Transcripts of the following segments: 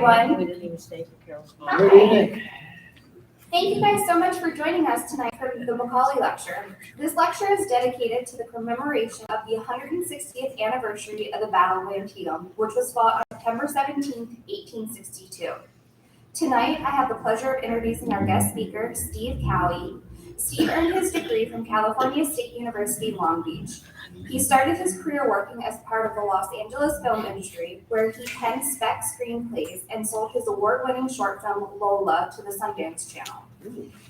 everyone. We didn't even stay for Carol. Good evening. Thank you guys so much for joining us tonight for the McCauley Lecture. This lecture is dedicated to the commemoration of the 160th anniversary of the Battle of Antietam, which was fought on September 17, 1862. Tonight, I have the pleasure of introducing our guest speaker, Steve Cowie. Steve earned his degree from California State University, Long Beach. He started his career working as part of the Los Angeles film industry, where he penned spec screenplays and sold his award-winning short film Lola to the Sundance Channel.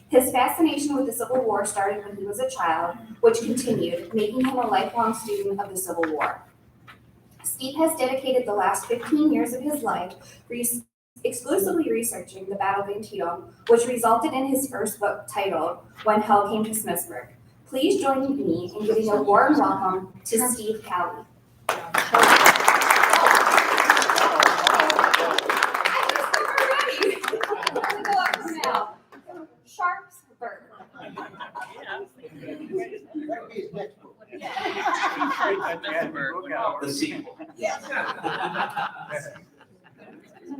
His fascination with the Civil War started when he was a child, which continued, making him a lifelong student of the Civil War. Steve has dedicated the last 15 years of his life exclusively researching the Battle of Antietam, which resulted in his first book titled When Hell Came to Sharpsburg. Please join me in giving a warm welcome to Steve Cowie. Sharpsburg. The sequel. Yeah.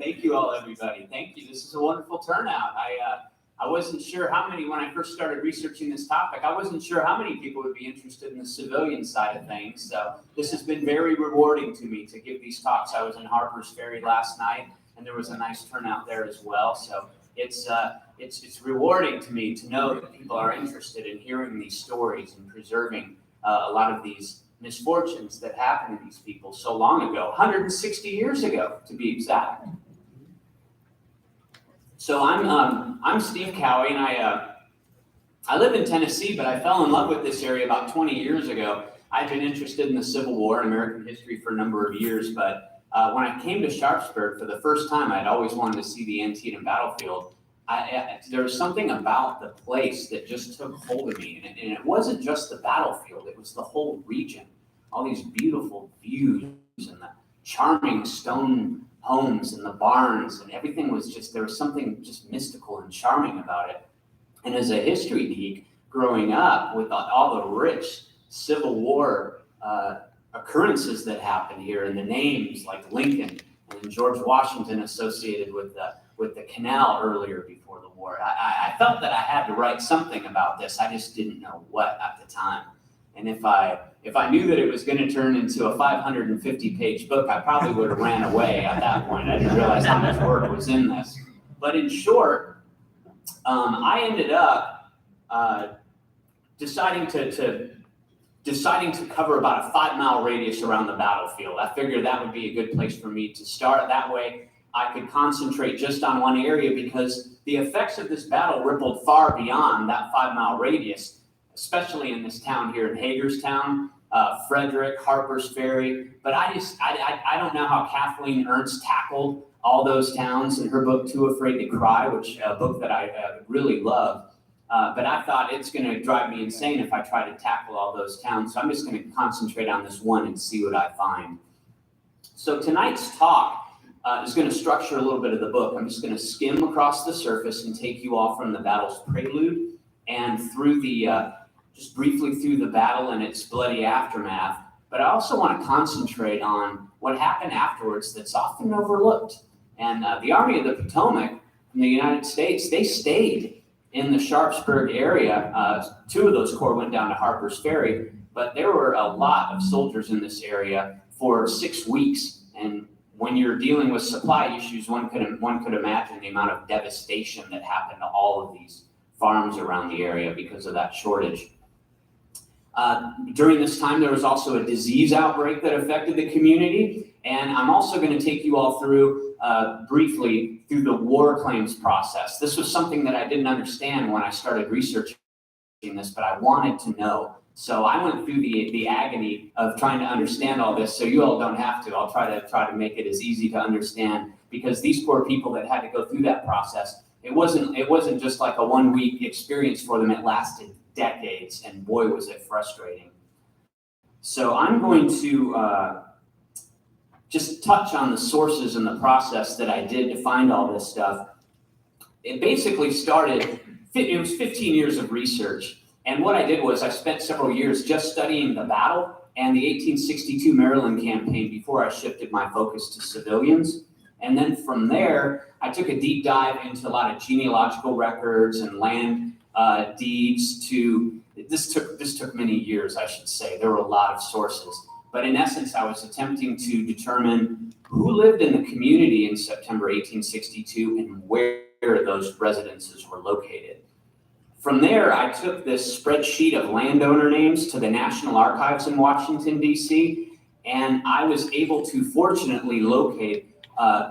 Thank you all, everybody. Thank you. This is a wonderful turnout. I wasn't sure how many, when I first started researching this topic, I wasn't sure how many people would be interested in the civilian side of things. So this has been very rewarding to me to give these talks. I was in Harper's Ferry last night, and there was a nice turnout there as well. So it's rewarding to me to know that people are interested in hearing these stories and preserving a lot of these misfortunes that happened to these people so long ago, 160 years ago to be exact. So I'm Steve Cowie, and I live in Tennessee, but I fell in love with this area about 20 years ago. I've been interested in the Civil War and American history for a number of years, but when I came to Sharpsburg for the first time, I'd always wanted to see the Antietam battlefield. There was something about the place that just took hold of me, and it wasn't just the battlefield, it was the whole region. All these beautiful views and the charming stone homes and the barns, and everything was just, there was something just mystical and charming about it. And as a history geek growing up with all the rich Civil War occurrences that happened here, and the names like Lincoln and George Washington associated with the canal earlier before the war, I felt that I had to write something about this. I just didn't know what at the time. And if I knew that it was going to turn into a 550-page book, I probably would have ran away at that point. I didn't realize how much work was in this. But in short, I ended up deciding to cover about a 5-mile radius around the battlefield. I figured that would be a good place for me to start. That way, I could concentrate just on one area, because the effects of this battle rippled far beyond that 5-mile radius, especially in this town here in Hagerstown, Frederick, Harper's Ferry. But I don't know how Kathleen Ernst tackled all those towns in her book, Too Afraid to Cry, which a book that I really love. But I thought it's going to drive me insane if I try to tackle all those towns. So I'm just going to concentrate on this one and see what I find. So tonight's talk is going to structure a little bit of the book. I'm just going to skim across the surface and take you all from the battle's prelude and through just briefly through the battle and its bloody aftermath. But I also want to concentrate on what happened afterwards that's often overlooked. And the Army of the Potomac from the United States, they stayed in the Sharpsburg area. 2 of those corps went down to Harper's Ferry, but there were a lot of soldiers in this area for 6 weeks. And when you're dealing with supply issues, one could imagine the amount of devastation that happened to all of these farms around the area because of that shortage. During this time, there was also a disease outbreak that affected the community. And I'm also going to take you all through briefly through the war claims process. This was something that I didn't understand when I started researching this, but I wanted to know. So I went through the agony of trying to understand all this, so you all don't have to. I'll try to make it as easy to understand, because these poor people that had to go through that process, it wasn't just like a 1-week experience for them. It lasted decades, and boy, was it frustrating. So I'm going to just touch on the sources and the process that I did to find all this stuff. It basically started, it was 15 years of research. And what I did was I spent several years just studying the battle and the 1862 Maryland campaign before I shifted my focus to civilians. And then from there, I took a deep dive into a lot of genealogical records and land deeds this took many years, I should say. There were a lot of sources. But in essence, I was attempting to determine who lived in the community in September 1862 and where those residences were located. From there, I took this spreadsheet of landowner names to the National Archives in Washington, D.C., and I was able to fortunately locate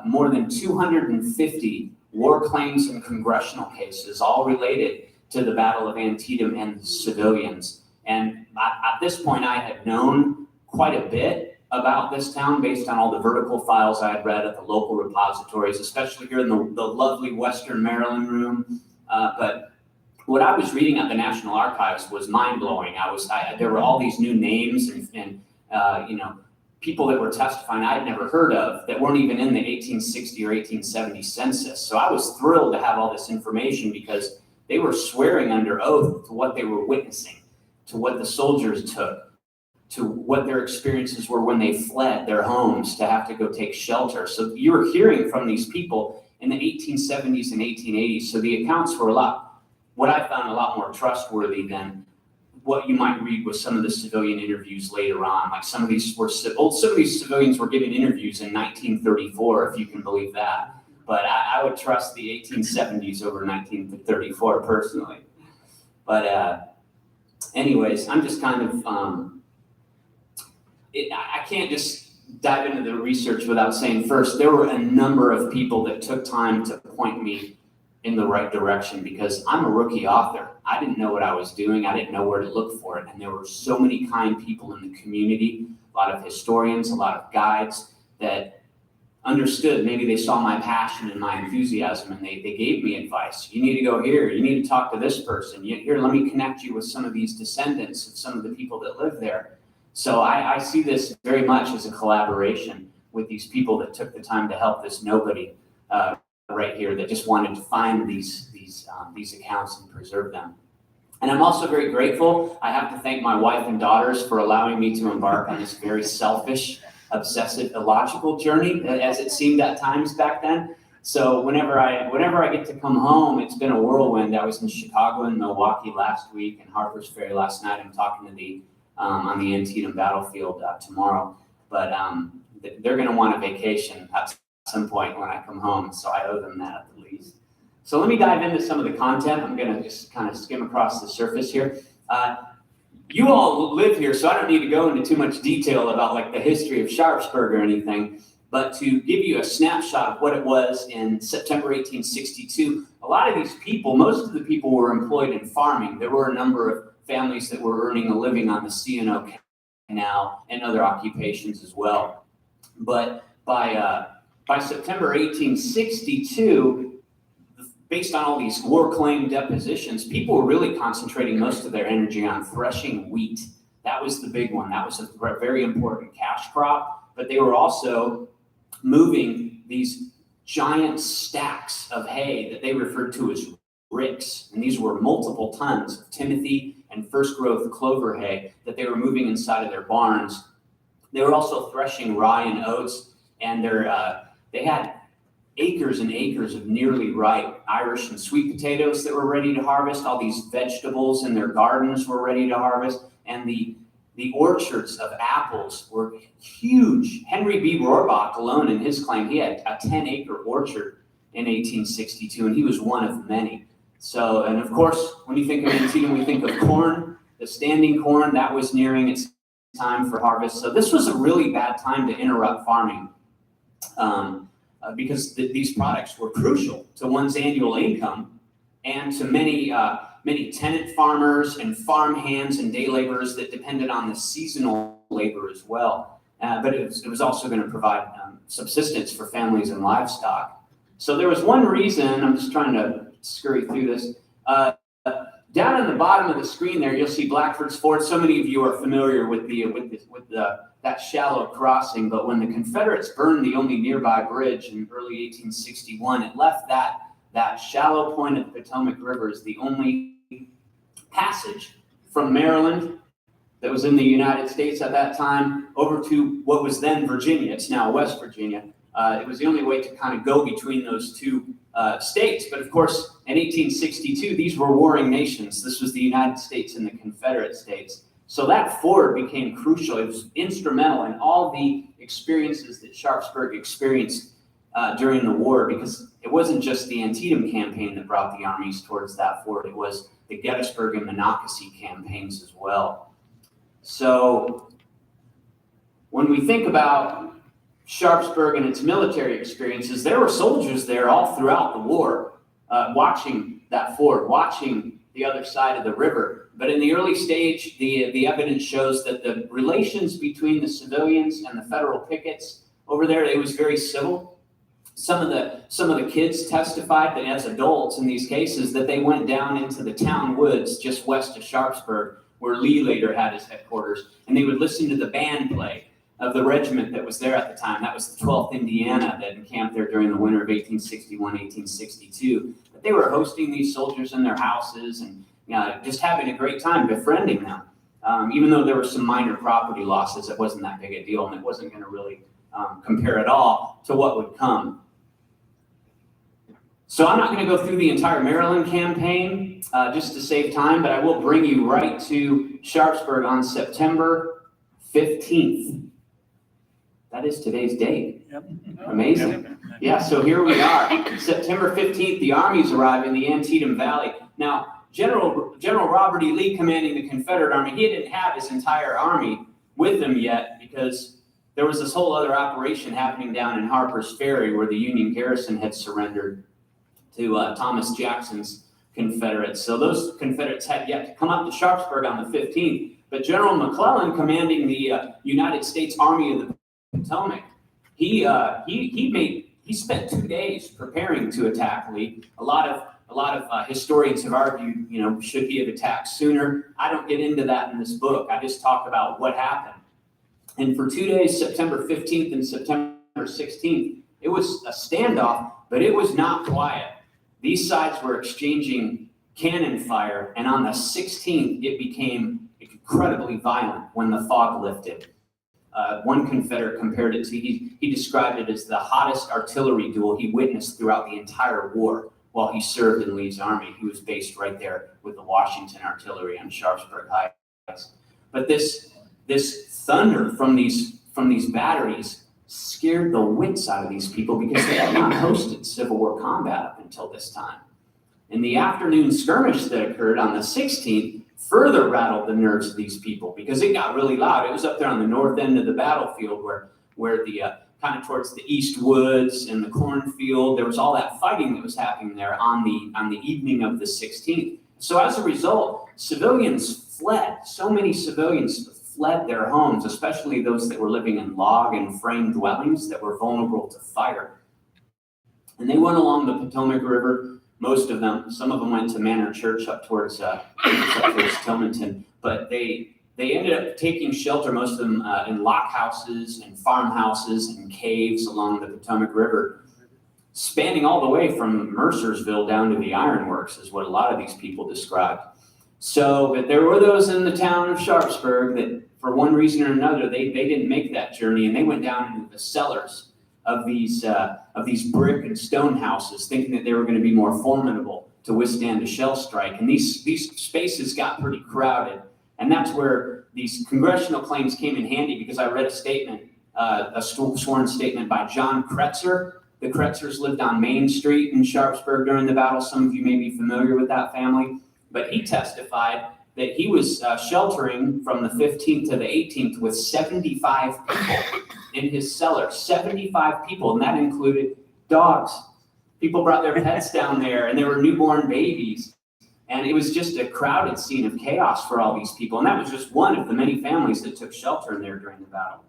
more than 250 war claims and congressional cases, all related to the Battle of Antietam and the civilians. And at this point, I had known quite a bit about this town based on all the vertical files I had read at the local repositories, especially here in the lovely Western Maryland room. But what I was reading at the National Archives was mind-blowing. There were all these new names and people that were testifying I had never heard of that weren't even in the 1860 or 1870 census. So I was thrilled to have all this information because they were swearing under oath to what they were witnessing, to what the soldiers took, to what their experiences were when they fled their homes to have to go take shelter. So you were hearing from these people in the 1870s and 1880s. So the accounts were what I found a lot more trustworthy than what you might read with some of the civilian interviews later on. Like some of these civilians were giving interviews in 1934, if you can believe that. But I would trust the 1870s over 1934 personally. But anyways, I'm just kind of, I can't just dive into the research without saying first, there were a number of people that took time to point me in the right direction because I'm a rookie author. I didn't know what I was doing. I didn't know where to look for it. And there were so many kind people in the community, a lot of historians, a lot of guides that understood. Maybe they saw my passion and my enthusiasm and they gave me advice. You need to go here. You need to talk to this person. Here, let me connect you with some of these descendants of some of the people that live there. So I see this very much as a collaboration with these people that took the time to help this nobody right here that just wanted to find these accounts and preserve them. And I'm also very grateful. I have to thank my wife and daughters for allowing me to embark on this very selfish, obsessive, illogical journey, as it seemed at times back then. So whenever I get to come home, it's been a whirlwind. I was in Chicago and Milwaukee last week and Harper's Ferry last night. I'm talking to on the Antietam battlefield tomorrow. But they're going to want a vacation at some point when I come home, so I owe them that at the least. So let me dive into some of the content. I'm going to just kind of skim across the surface here. You all live here, so I don't need to go into too much detail about like the history of Sharpsburg or anything, but to give you a snapshot of what it was in September 1862, a lot of these people, most of the people were employed in farming. There were a number of families that were earning a living on the C&O Canal and other occupations as well. But by September 1862, based on all these war claim depositions, people were really concentrating most of their energy on threshing wheat. That was the big one. That was a very important cash crop, but they were also moving these giant stacks of hay that they referred to as ricks. And these were multiple tons of timothy and first growth clover hay that they were moving inside of their barns. They were also threshing rye and oats, and they had acres and acres of nearly ripe Irish and sweet potatoes that were ready to harvest. All these vegetables in their gardens were ready to harvest. And the orchards of apples were huge. Henry B. Rohrbach alone in his claim, he had a 10-acre orchard in 1862, and he was one of many. So, and of course, when you think of Antietam, we think of corn, the standing corn, that was nearing its time for harvest. So this was a really bad time to interrupt farming. Because these products were crucial to one's annual income and to many tenant farmers and farm hands and day laborers that depended on the seasonal labor as well. But it was also going to provide subsistence for families and livestock. So there was one reason, I'm just trying to scurry through this. Down at the bottom of the screen there, you'll see Blackford's Ford. So many of you are familiar with that shallow crossing, but when the Confederates burned the only nearby bridge in early 1861, it left that shallow point of the Potomac River as the only passage from Maryland that was in the United States at that time over to what was then Virginia. It's now West Virginia. It was the only way to kind of go between those two states. But of course, in 1862, these were warring nations. This was the United States and the Confederate States. So that ford became crucial. It was instrumental in all the experiences that Sharpsburg experienced during the war, because it wasn't just the Antietam campaign that brought the armies towards that fort. It was the Gettysburg and Monocacy campaigns as well. So when we think about Sharpsburg and its military experiences, there were soldiers there all throughout the war, watching that fort, watching the other side of the river. But in the early stage, the evidence shows that the relations between the civilians and the federal pickets over there, it was very civil. Some of the kids testified that as adults in these cases that they went down into the town woods just west of Sharpsburg, where Lee later had his headquarters, and they would listen to the band play of the regiment that was there at the time. That was the 12th Indiana that encamped there during the winter of 1861, 1862. But they were hosting these soldiers in their houses and just having a great time befriending them. Even though there were some minor property losses, it wasn't that big a deal, and it wasn't going to really compare at all to what would come. So I'm not going to go through the entire Maryland campaign just to save time, but I will bring you right to Sharpsburg on September 15th. That is today's date. Yep. Amazing. Yep. Yeah, so here we are. September 15th, the armies arrive in the Antietam Valley. Now, General Robert E. Lee, commanding the Confederate Army, he didn't have his entire army with him yet, because there was this whole other operation happening down in Harper's Ferry where the Union garrison had surrendered to Thomas Jackson's Confederates. So those Confederates had yet to come up to Sharpsburg on the 15th. But General McClellan, commanding the United States Army of the Potomac, he spent 2 days preparing to attack Lee. A lot of historians have argued, should he have attacked sooner? I don't get into that in this book. I just talk about what happened. And for 2 days, September 15th and September 16th, it was a standoff, but it was not quiet. These sides were exchanging cannon fire, and on the 16th, it became incredibly violent when the fog lifted. One Confederate compared it to, he described it as the hottest artillery duel he witnessed throughout the entire war while he served in Lee's army. He was based right there with the Washington artillery on Sharpsburg Heights. But this thunder from these batteries scared the wits out of these people, because they had not hosted Civil War combat up until this time. And the afternoon skirmish that occurred on the 16th further rattled the nerves of these people, because it got really loud. It was up there on the north end of the battlefield where the kind of towards the east woods and the cornfield, there was all that fighting that was happening there on the evening of the 16th. So as a result, civilians fled. So many civilians fled their homes, especially those that were living in log and frame dwellings that were vulnerable to fire. And they went along the Potomac River, most of them. Some of them went to Manor Church up towards Tilmonton, but they ended up taking shelter, most of them in lock houses and farmhouses and caves along the Potomac River, spanning all the way from Mercersville down to the ironworks, is what a lot of these people described. So, but there were those in the town of Sharpsburg that, for one reason or another, they didn't make that journey, and they went down into the cellars of these brick and stone houses, thinking that they were going to be more formidable to withstand a shell strike. And these spaces got pretty crowded, and that's where these congressional claims came in handy, because I read a statement, a sworn statement by John Kretzer. The Kretzers lived on Main Street in Sharpsburg during the battle. Some of you may be familiar with that family. But he testified that he was sheltering from the 15th to the 18th with 75 people in his cellar. 75 people, and that included dogs. People brought their pets down there, and there were newborn babies. And it was just a crowded scene of chaos for all these people. And that was just one of the many families that took shelter in there during the battle.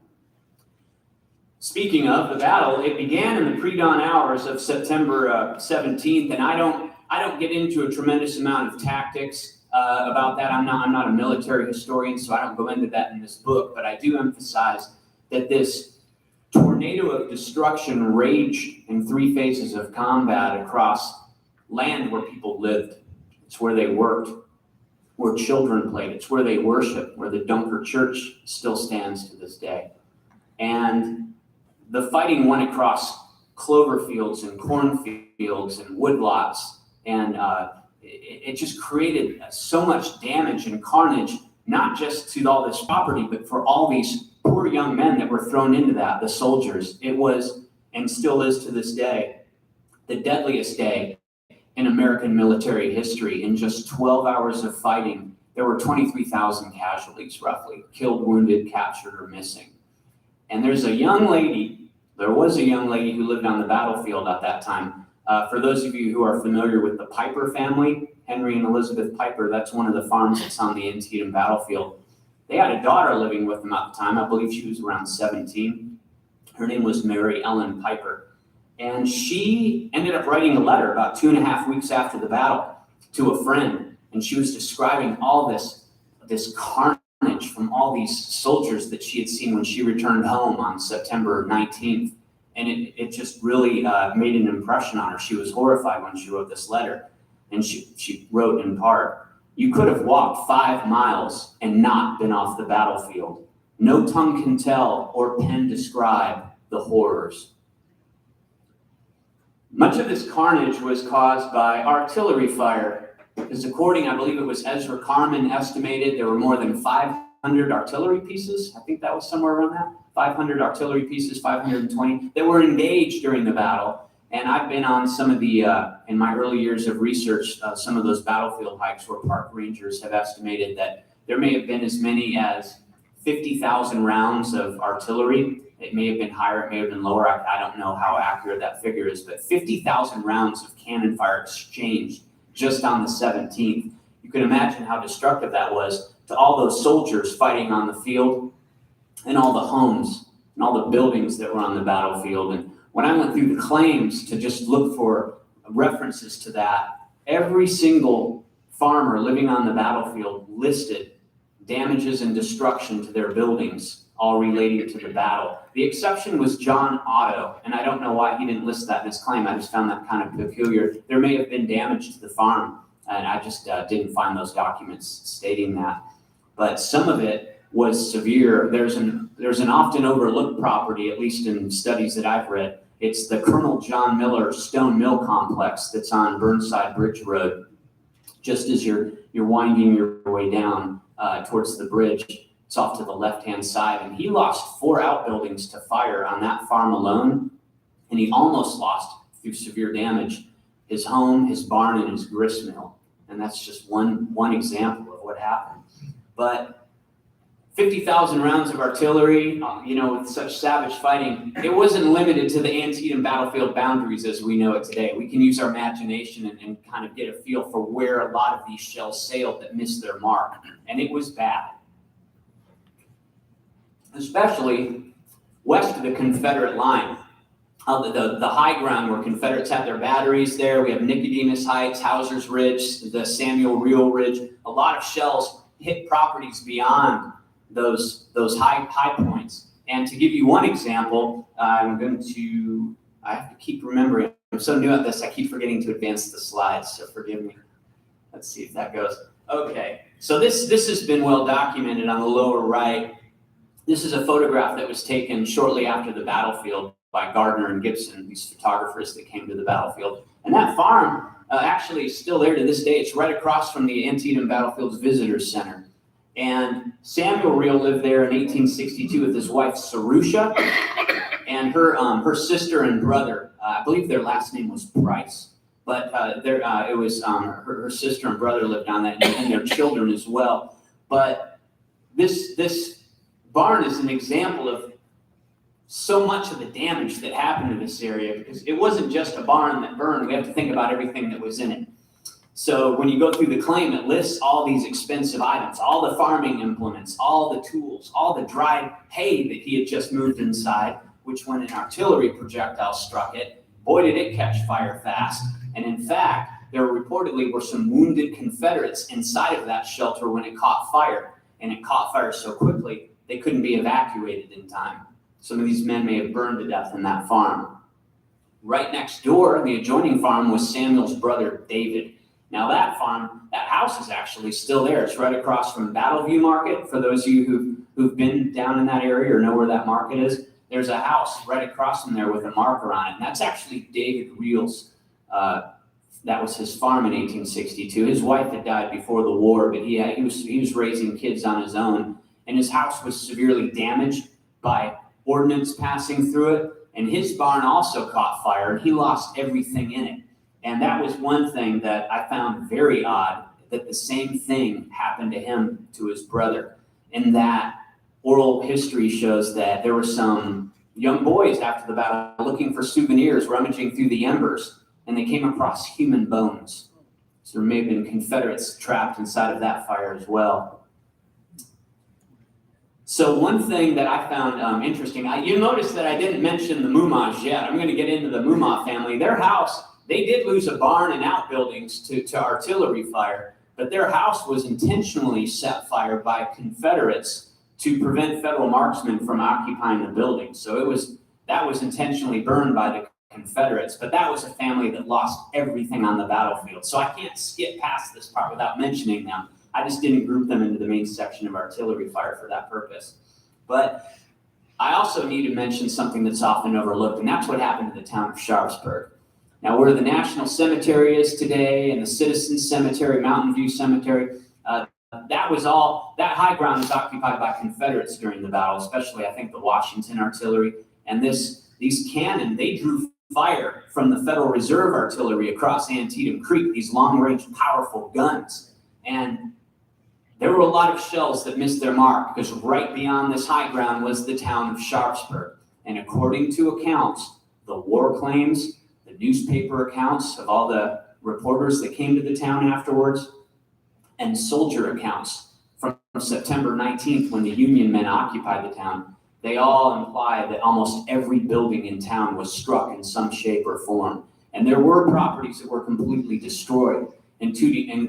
Speaking of the battle, it began in the pre-dawn hours of September 17th, and I don't get into a tremendous amount of tactics about that. I'm not a military historian, so I don't go into that in this book, but I do emphasize that this tornado of destruction raged in 3 phases of combat across land where people lived. It's where they worked, where children played. It's where they worshiped, where the Dunker Church still stands to this day. And the fighting went across clover fields and cornfields and woodlots, and it just created so much damage and carnage, not just to all this property, but for all these poor young men that were thrown into that, the soldiers. It was, and still is to this day, the deadliest day in American military history. In just 12 hours of fighting, there were 23,000 casualties, roughly, killed, wounded, captured, or missing. And there was a young lady who lived on the battlefield at that time. For those of you who are familiar with the Piper family, Henry and Elizabeth Piper, that's one of the farms that's on the Antietam battlefield. They had a daughter living with them at the time. I believe she was around 17. Her name was Mary Ellen Piper. And she ended up writing a letter about 2.5 weeks after the battle to a friend. And she was describing all this carnage from all these soldiers that she had seen when she returned home on September 19th. And it just really made an impression on her. She was horrified when she wrote this letter. And she wrote in part, "You could have walked 5 miles and not been off the battlefield. No tongue can tell or pen describe the horrors." Much of this carnage was caused by artillery fire, because according, I believe it was Ezra Carman estimated, there were more than 500 artillery pieces. I think that was somewhere around that. 500 artillery pieces, 520, that were engaged during the battle. And I've been on some of the, in my early years of research, some of those battlefield hikes where park rangers have estimated that there may have been as many as 50,000 rounds of artillery. It may have been higher, it may have been lower. I don't know how accurate that figure is, but 50,000 rounds of cannon fire exchanged just on the 17th. You can imagine how destructive that was to all those soldiers fighting on the field and all the homes and all the buildings that were on the battlefield. And when I went through the claims to just look for references to that, every single farmer living on the battlefield listed damages and destruction to their buildings, all relating to the battle. The exception was John Otto, and I don't know why he didn't list that in his claim. I just found that kind of peculiar. There may have been damage to the farm, and I just didn't find those documents stating that. But some of it was severe. There's an often overlooked property, at least in studies that I've read. It's the Colonel John Miller Stone Mill Complex that's on Burnside Bridge Road. Just as you're winding your way down towards the bridge, it's off to the left-hand side. And he lost 4 outbuildings to fire on that farm alone. And he almost lost, through severe damage, his home, his barn, and his grist mill. And that's just one example of what happened. But 50,000 rounds of artillery, with such savage fighting, it wasn't limited to the Antietam battlefield boundaries as we know it today. We can use our imagination and kind of get a feel for where a lot of these shells sailed that missed their mark. And it was bad. Especially west of the Confederate line. The high ground where Confederates had their batteries there. We have Nicodemus Heights, Hauser's Ridge, the Samuel Reel Ridge. A lot of shells hit properties beyond those high points. And to give you one example, I have to keep remembering. I'm so new at this, I keep forgetting to advance the slides, so forgive me. Let's see if that goes. Okay, so this has been well documented on the lower right. This is a photograph that was taken shortly after the battlefield by Gardner and Gibson, these photographers that came to the battlefield. And that farm actually is still there to this day. It's right across from the Antietam Battlefield's Visitors Center. And Samuel Reel lived there in 1862 with his wife, Sarusha, and her sister and brother. I believe their last name was Price. But it was her sister and brother lived on that, and their children as well. But this barn is an example of so much of the damage that happened to this area, because it wasn't just a barn that burned. We have to think about everything that was in it. So when you go through the claim, it lists all these expensive items, all the farming implements, all the tools, all the dried hay that he had just moved inside, which when an artillery projectile struck it, boy, did it catch fire fast. And in fact, there reportedly were some wounded Confederates inside of that shelter when it caught fire. And it caught fire so quickly, they couldn't be evacuated in time. Some of these men may have burned to death in that farm. Right next door, the adjoining farm, was Samuel's brother, David. Now that farm, that house is actually still there. It's right across from Battleview Market. For those of you who've been down in that area or know where that market is, there's a house right across from there with a marker on it, and that's actually David Reel's. That was his farm in 1862. His wife had died before the war, but he was raising kids on his own, and his house was severely damaged by ordnance passing through it, and his barn also caught fire, and he lost everything in it. And that was one thing that I found very odd, that the same thing happened to him, to his brother, and that oral history shows that there were some young boys after the battle looking for souvenirs, rummaging through the embers, and they came across human bones. So there may have been Confederates trapped inside of that fire as well. So one thing that I found interesting, you notice that I didn't mention the Mumas yet. I'm going to get into the Muma family. Their house, they did lose a barn and outbuildings to artillery fire, but their house was intentionally set fire by Confederates to prevent federal marksmen from occupying the building. So that was intentionally burned by the Confederates, but that was a family that lost everything on the battlefield. So I can't skip past this part without mentioning them. I just didn't group them into the main section of artillery fire for that purpose. But I also need to mention something that's often overlooked, and that's what happened to the town of Sharpsburg. Now, where the National Cemetery is today and the Citizens Cemetery, Mountain View Cemetery, that high ground was occupied by Confederates during the battle, especially I think the Washington artillery. And these cannon, they drew fire from the Federal Reserve artillery across Antietam Creek, these long-range, powerful guns. And there were a lot of shells that missed their mark, because right beyond this high ground was the town of Sharpsburg. And according to accounts, the war claims, the newspaper accounts of all the reporters that came to the town afterwards, and soldier accounts from September 19th when the Union men occupied the town, they all imply that almost every building in town was struck in some shape or form. And there were properties that were completely destroyed. And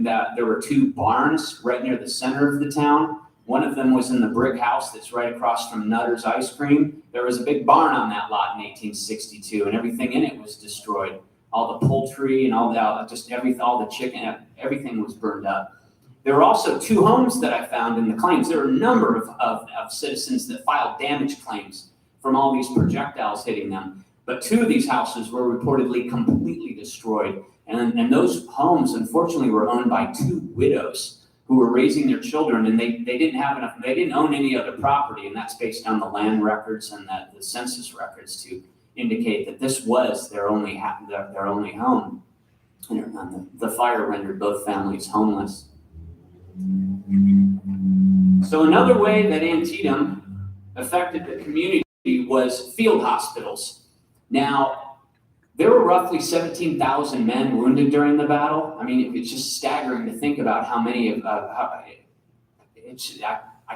there were two barns right near the center of the town. One of them was in the brick house that's right across from Nutter's Ice Cream. There was a big barn on that lot in 1862, and everything in it was destroyed. All the poultry and all the chicken, everything was burned up. There were also two homes that I found in the claims. There were a number of citizens that filed damage claims from all these projectiles hitting them. But two of these houses were reportedly completely destroyed. And those homes, unfortunately, were owned by two widows who were raising their children, and they didn't own any other property, and that's based on the land records and the census records to indicate that this was their only home. And the fire rendered both families homeless. So another way that Antietam affected the community was field hospitals. Now, there were roughly 17,000 men wounded during the battle. I mean, it's just staggering to think about how many I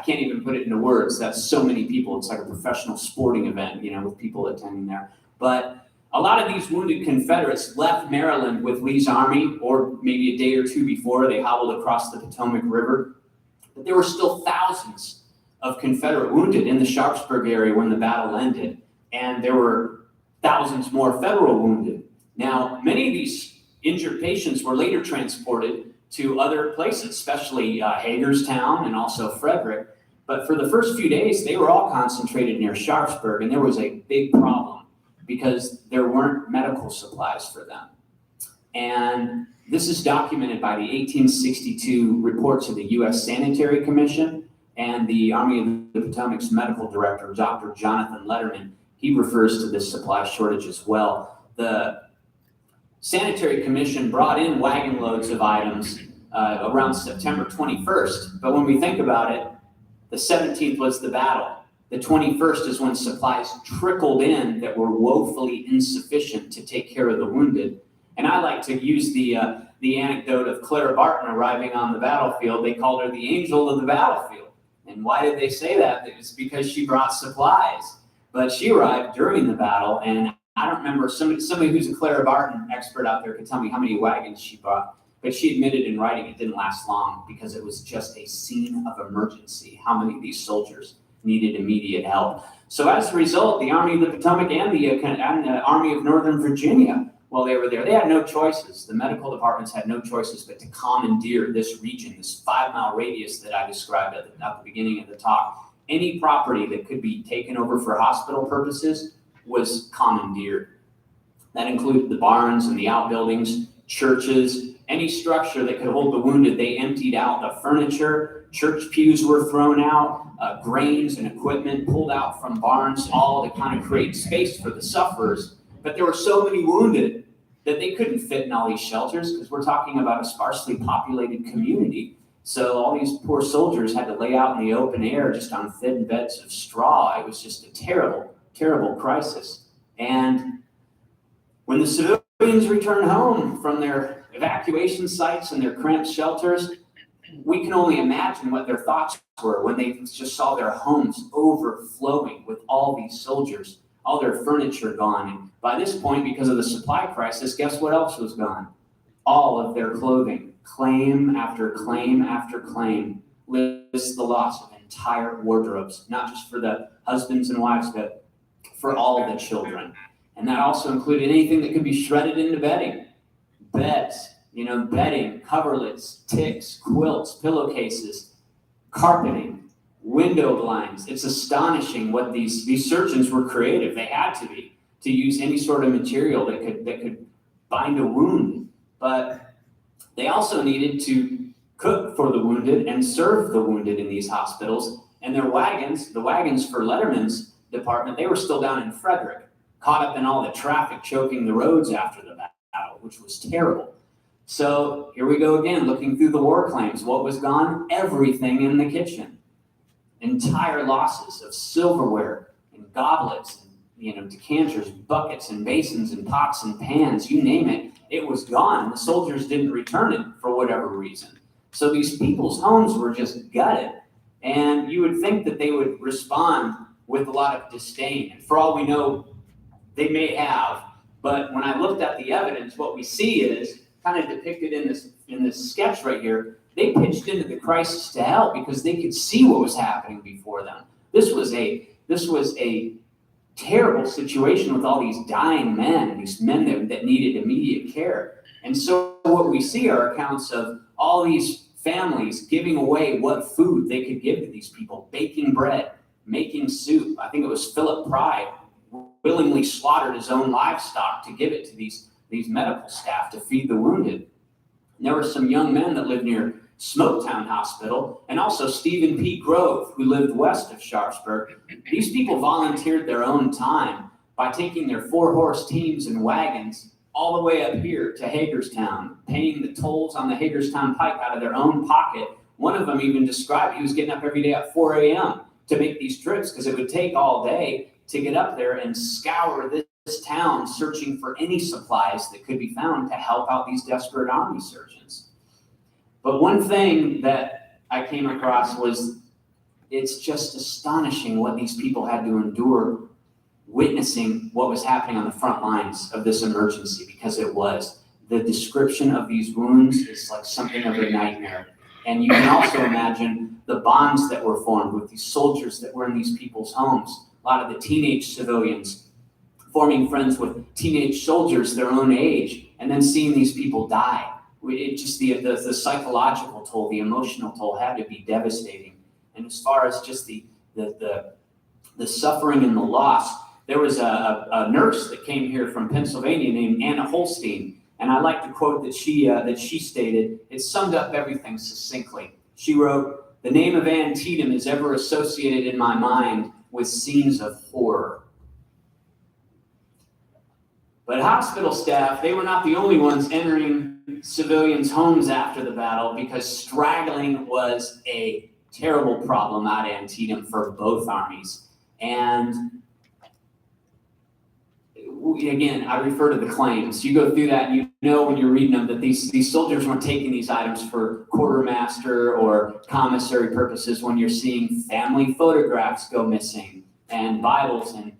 can't even put it into words. That's so many people. It's like a professional sporting event, with people attending there. But a lot of these wounded Confederates left Maryland with Lee's army, or maybe a day or two before they hobbled across the Potomac River. But there were still thousands of Confederate wounded in the Sharpsburg area when the battle ended. And there were thousands more Federal wounded. Now, many of these injured patients were later transported to other places, especially Hagerstown and also Frederick. But for the first few days, they were all concentrated near Sharpsburg, and there was a big problem because there weren't medical supplies for them. And this is documented by the 1862 reports of the U.S. Sanitary Commission and the Army of the Potomac's medical director, Dr. Jonathan Letterman. He refers to this supply shortage as well. The Sanitary Commission brought in wagon loads of items around September 21st. But when we think about it, the 17th was the battle. The 21st is when supplies trickled in that were woefully insufficient to take care of the wounded. And I like to use the anecdote of Clara Barton arriving on the battlefield. They called her the angel of the battlefield. And why did they say that? It's because she brought supplies. But she arrived during the battle, and I don't remember, somebody who's a Clara Barton expert out there could tell me how many wagons she brought. But she admitted in writing it didn't last long because it was just a scene of emergency. How many of these soldiers needed immediate help? So as a result, the Army of the Potomac and the Army of Northern Virginia, while they were there, they had no choices. The medical departments had no choices but to commandeer this region, this 5-mile radius that I described at the beginning of the talk, any property that could be taken over for hospital purposes was commandeered. That included the barns and the outbuildings, churches, any structure that could hold the wounded. They emptied out the furniture, church pews were thrown out, grains and equipment pulled out from barns, all to kind of create space for the sufferers. But there were so many wounded that they couldn't fit in all these shelters, because we're talking about a sparsely populated community. So all these poor soldiers had to lay out in the open air just on thin beds of straw. It was just a terrible, terrible crisis. And when the civilians returned home from their evacuation sites and their cramped shelters, we can only imagine what their thoughts were when they just saw their homes overflowing with all these soldiers, all their furniture gone. And by this point, because of the supply crisis, guess what else was gone? All of their clothing. Claim after claim after claim lists the loss of entire wardrobes, not just for the husbands and wives, but for all of the children. And that also included anything that could be shredded into bedding. Beds, bedding, coverlets, ticks, quilts, pillowcases, carpeting, window blinds. It's astonishing what these surgeons were creative. They had to be, to use any sort of material that could bind a wound. But they also needed to cook for the wounded and serve the wounded in these hospitals. And their wagons, the wagons for Letterman's department, they were still down in Frederick, caught up in all the traffic choking the roads after the battle, which was terrible. So here we go again, looking through the war claims. What was gone? Everything in the kitchen. Entire losses of silverware and goblets, and decanters, buckets and basins and pots and pans, you name it. It was gone. The soldiers didn't return it for whatever reason. So these people's homes were just gutted. And you would think that they would respond with a lot of disdain. And for all we know, they may have. But when I looked at the evidence, what we see is kind of depicted in this sketch right here. They pitched into the crisis to help because they could see what was happening before them. This was a terrible situation with all these dying men, these men that needed immediate care. And so what we see are accounts of all these families giving away what food they could give to these people, baking bread, making soup. I think it was Philip Pride willingly slaughtered his own livestock to give it to these medical staff to feed the wounded. And there were some young men that lived near Smoketown Hospital, and also Stephen P. Grove, who lived west of Sharpsburg. These people volunteered their own time by taking their 4-horse teams and wagons all the way up here to Hagerstown, paying the tolls on the Hagerstown Pike out of their own pocket. One of them even described he was getting up every day at 4 a.m. to make these trips because it would take all day to get up there and scour this town, searching for any supplies that could be found to help out these desperate army surgeons. But one thing that I came across was it's just astonishing what these people had to endure witnessing what was happening on the front lines of this emergency, because it was. The description of these wounds is like something of a nightmare. And you can also imagine the bonds that were formed with these soldiers that were in these people's homes. A lot of the teenage civilians forming friends with teenage soldiers their own age, and then seeing these people die. It just the psychological toll, the emotional toll had to be devastating. And as far as just the suffering and the loss, there was a nurse that came here from Pennsylvania named Anna Holstein, and I like the quote that she stated. It summed up everything succinctly. She wrote, "The name of Antietam is ever associated in my mind with scenes of horror." But hospital staff, they were not the only ones entering civilians' homes after the battle, because straggling was a terrible problem at Antietam for both armies. And again, I refer to the claims. You go through that and you know when you're reading them that these soldiers weren't taking these items for quartermaster or commissary purposes. When you're seeing family photographs go missing and Bibles and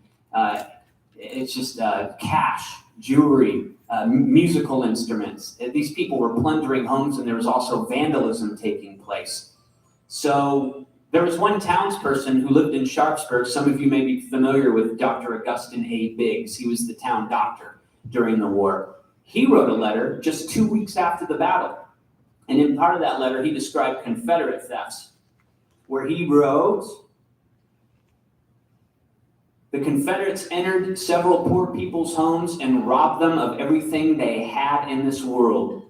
it's just cash, jewelry, musical instruments. These people were plundering homes, and there was also vandalism taking place. So there was one townsperson who lived in Sharpsburg. Some of you may be familiar with Dr. Augustine A. Biggs. He was the town doctor during the war. He wrote a letter just 2 weeks after the battle. And in part of that letter, he described Confederate thefts, where he wrote, The Confederates entered several poor people's homes and robbed them of everything they had in this world.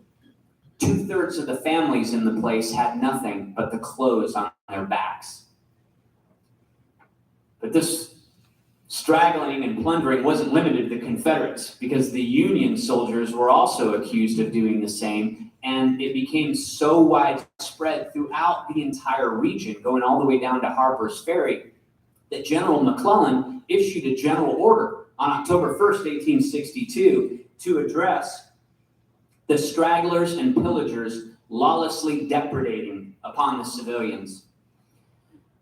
2/3 of the families in the place had nothing but the clothes on their backs. But this straggling and plundering wasn't limited to the Confederates, because the Union soldiers were also accused of doing the same, and it became so widespread throughout the entire region, going all the way down to Harper's Ferry, that General McClellan issued a general order on October 1st, 1862, to address the stragglers and pillagers lawlessly depredating upon the civilians.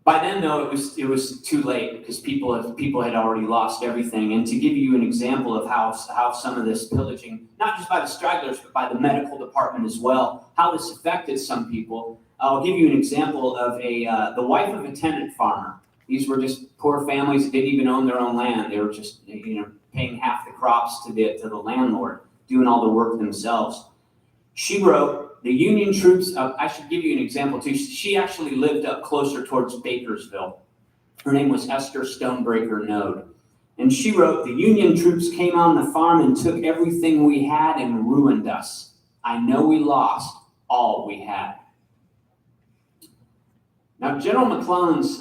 By then, though, it was too late, because people had already lost everything. And to give you an example of how some of this pillaging, not just by the stragglers, but by the medical department as well, how this affected some people, I'll give you an example of the wife of a tenant farmer. These were just poor families that didn't even own their own land. They were just, paying half the crops to the landlord, doing all the work themselves. She wrote, the Union troops, I should give you an example too. She actually lived up closer towards Bakersville. Her name was Esther Stonebreaker Node. And she wrote, the Union troops came on the farm and took everything we had and ruined us. I know we lost all we had. Now, General McClellan's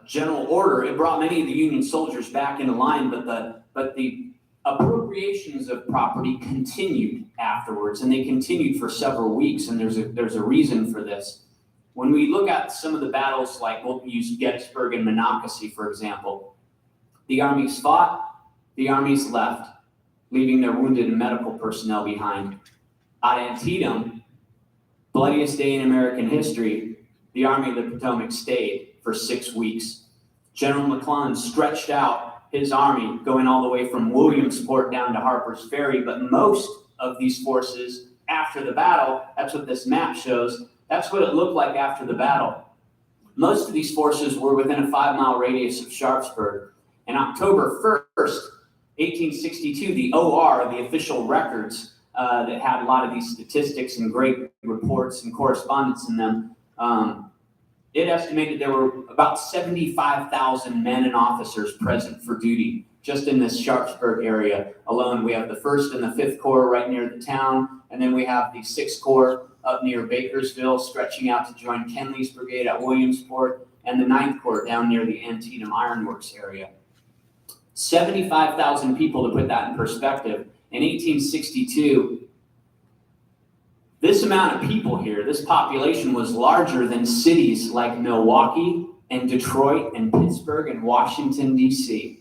general order, it brought many of the Union soldiers back into line, but the appropriations of property continued afterwards, and they continued for several weeks, and there's a reason for this. When we look at some of the battles, like we'll use Gettysburg and Monocacy, for example, the armies fought, the armies left, leaving their wounded and medical personnel behind. At Antietam, bloodiest day in American history, the Army of the Potomac stayed for 6 weeks. General McClellan stretched out his army, going all the way from Williamsport down to Harper's Ferry, but most of these forces after the battle, that's what this map shows, that's what it looked like after the battle. Most of these forces were within a 5-mile radius of Sharpsburg. And October 1st, 1862, the OR, the official records that had a lot of these statistics and great reports and correspondence in them, it estimated there were about 75,000 men and officers present for duty just in this Sharpsburg area alone. We have the 1st and the 5th Corps right near the town, and then we have the 6th Corps up near Bakersville, stretching out to join Kenly's brigade at Williamsport, and the 9th Corps down near the Antietam Ironworks area. 75,000 people, to put that in perspective. In 1862, this amount of people here, this population, was larger than cities like Milwaukee and Detroit and Pittsburgh and Washington, D.C.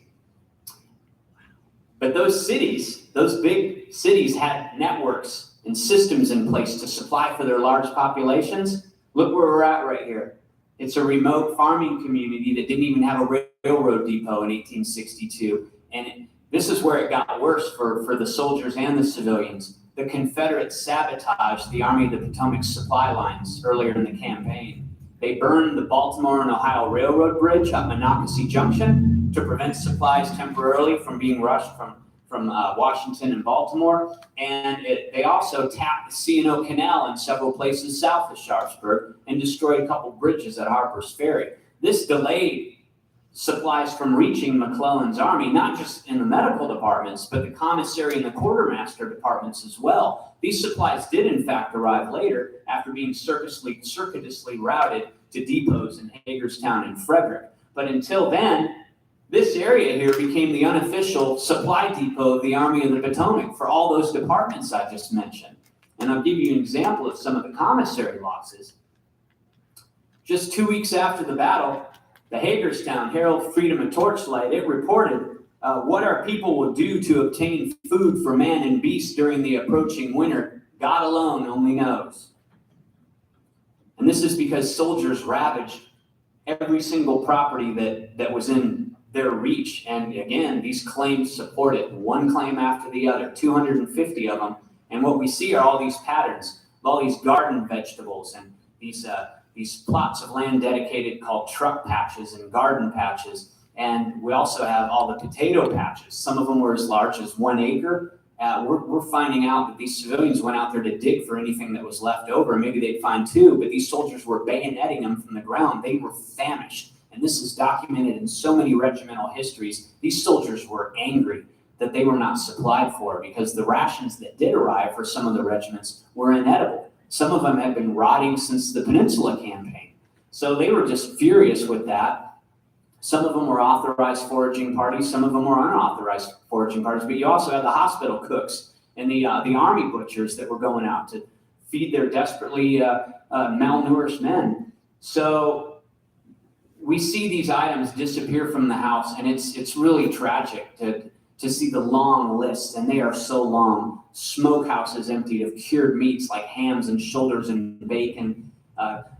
But those cities, those big cities, had networks and systems in place to supply for their large populations. Look where we're at right here. It's a remote farming community that didn't even have a railroad depot in 1862. And this is where it got worse for the soldiers and the civilians. The Confederates sabotaged the Army of the Potomac's supply lines earlier in the campaign. They burned the Baltimore and Ohio Railroad Bridge at Monocacy Junction to prevent supplies temporarily from being rushed from Washington and Baltimore. And they also tapped the C&O Canal in several places south of Sharpsburg and destroyed a couple bridges at Harper's Ferry. This delayed supplies from reaching McClellan's army, not just in the medical departments, but the commissary and the quartermaster departments as well. These supplies did in fact arrive later after being circuitously routed to depots in Hagerstown and Frederick. But until then, this area here became the unofficial supply depot of the Army of the Potomac for all those departments I just mentioned. And I'll give you an example of some of the commissary losses. Just 2 weeks after the battle, the Hagerstown Herald Freedom and Torchlight, it reported what our people will do to obtain food for man and beast during the approaching winter, God alone only knows. And this is because soldiers ravaged every single property that was in their reach. And again, these claims support it, one claim after the other, 250 of them. And what we see are all these patterns, all these garden vegetables and these plots of land dedicated called truck patches and garden patches. And we also have all the potato patches. Some of them were as large as 1 acre. We're finding out that these civilians went out there to dig for anything that was left over. Maybe they'd find 2, but these soldiers were bayoneting them from the ground. They were famished. And this is documented in so many regimental histories. These soldiers were angry that they were not supplied for because the rations that did arrive for some of the regiments were inedible. Some of them had been rotting since the Peninsula Campaign. So they were just furious with that. Some of them were authorized foraging parties, some of them were unauthorized foraging parties, but you also had the hospital cooks and the army butchers that were going out to feed their desperately malnourished men. So we see these items disappear from the house, and it's really tragic to see the long list, and they are so long. Smokehouses emptied of cured meats like hams and shoulders and bacon,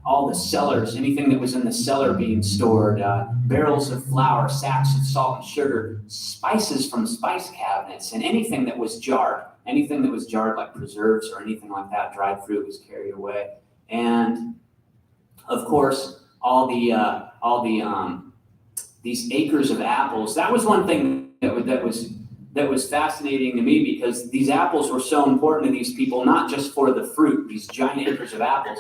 all the cellars, anything that was in the cellar being stored, barrels of flour, sacks of salt and sugar, spices from spice cabinets, and anything that was jarred. Anything that was jarred, like preserves or anything like that, dried fruit, was carried away. And of course, all the these acres of apples. That was one thing that was fascinating to me, because these apples were so important to these people, not just for the fruit, these giant acres of apples,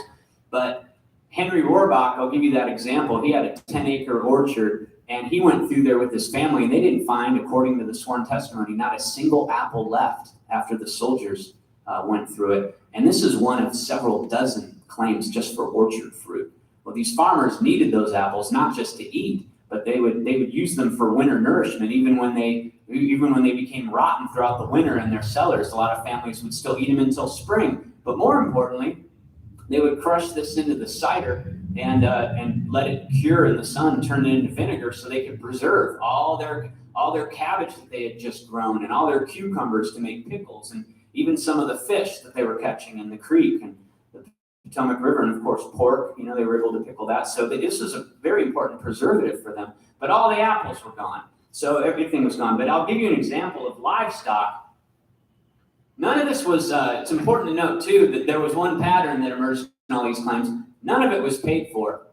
but Henry Rohrbach, I'll give you that example. He had a 10-acre orchard, and he went through there with his family, and they didn't find, according to the sworn testimony, not a single apple left after the soldiers went through it. And this is one of several dozen claims just for orchard fruit. Well, these farmers needed those apples not just to eat, but they would use them for winter nourishment. Even when they became rotten throughout the winter in their cellars, a lot of families would still eat them until spring. But more importantly, they would crush this into the cider and let it cure in the sun, turn it into vinegar, so they could preserve all their cabbage that they had just grown, and all their cucumbers to make pickles, and even some of the fish that they were catching in the creek and the Potomac River, and of course pork. They were able to pickle that. So this was a very important preservative for them. But all the apples were gone, so everything was gone. But I'll give you an example of livestock. None of this was, it's important to note too, that there was one pattern that emerged in all these claims. None of it was paid for,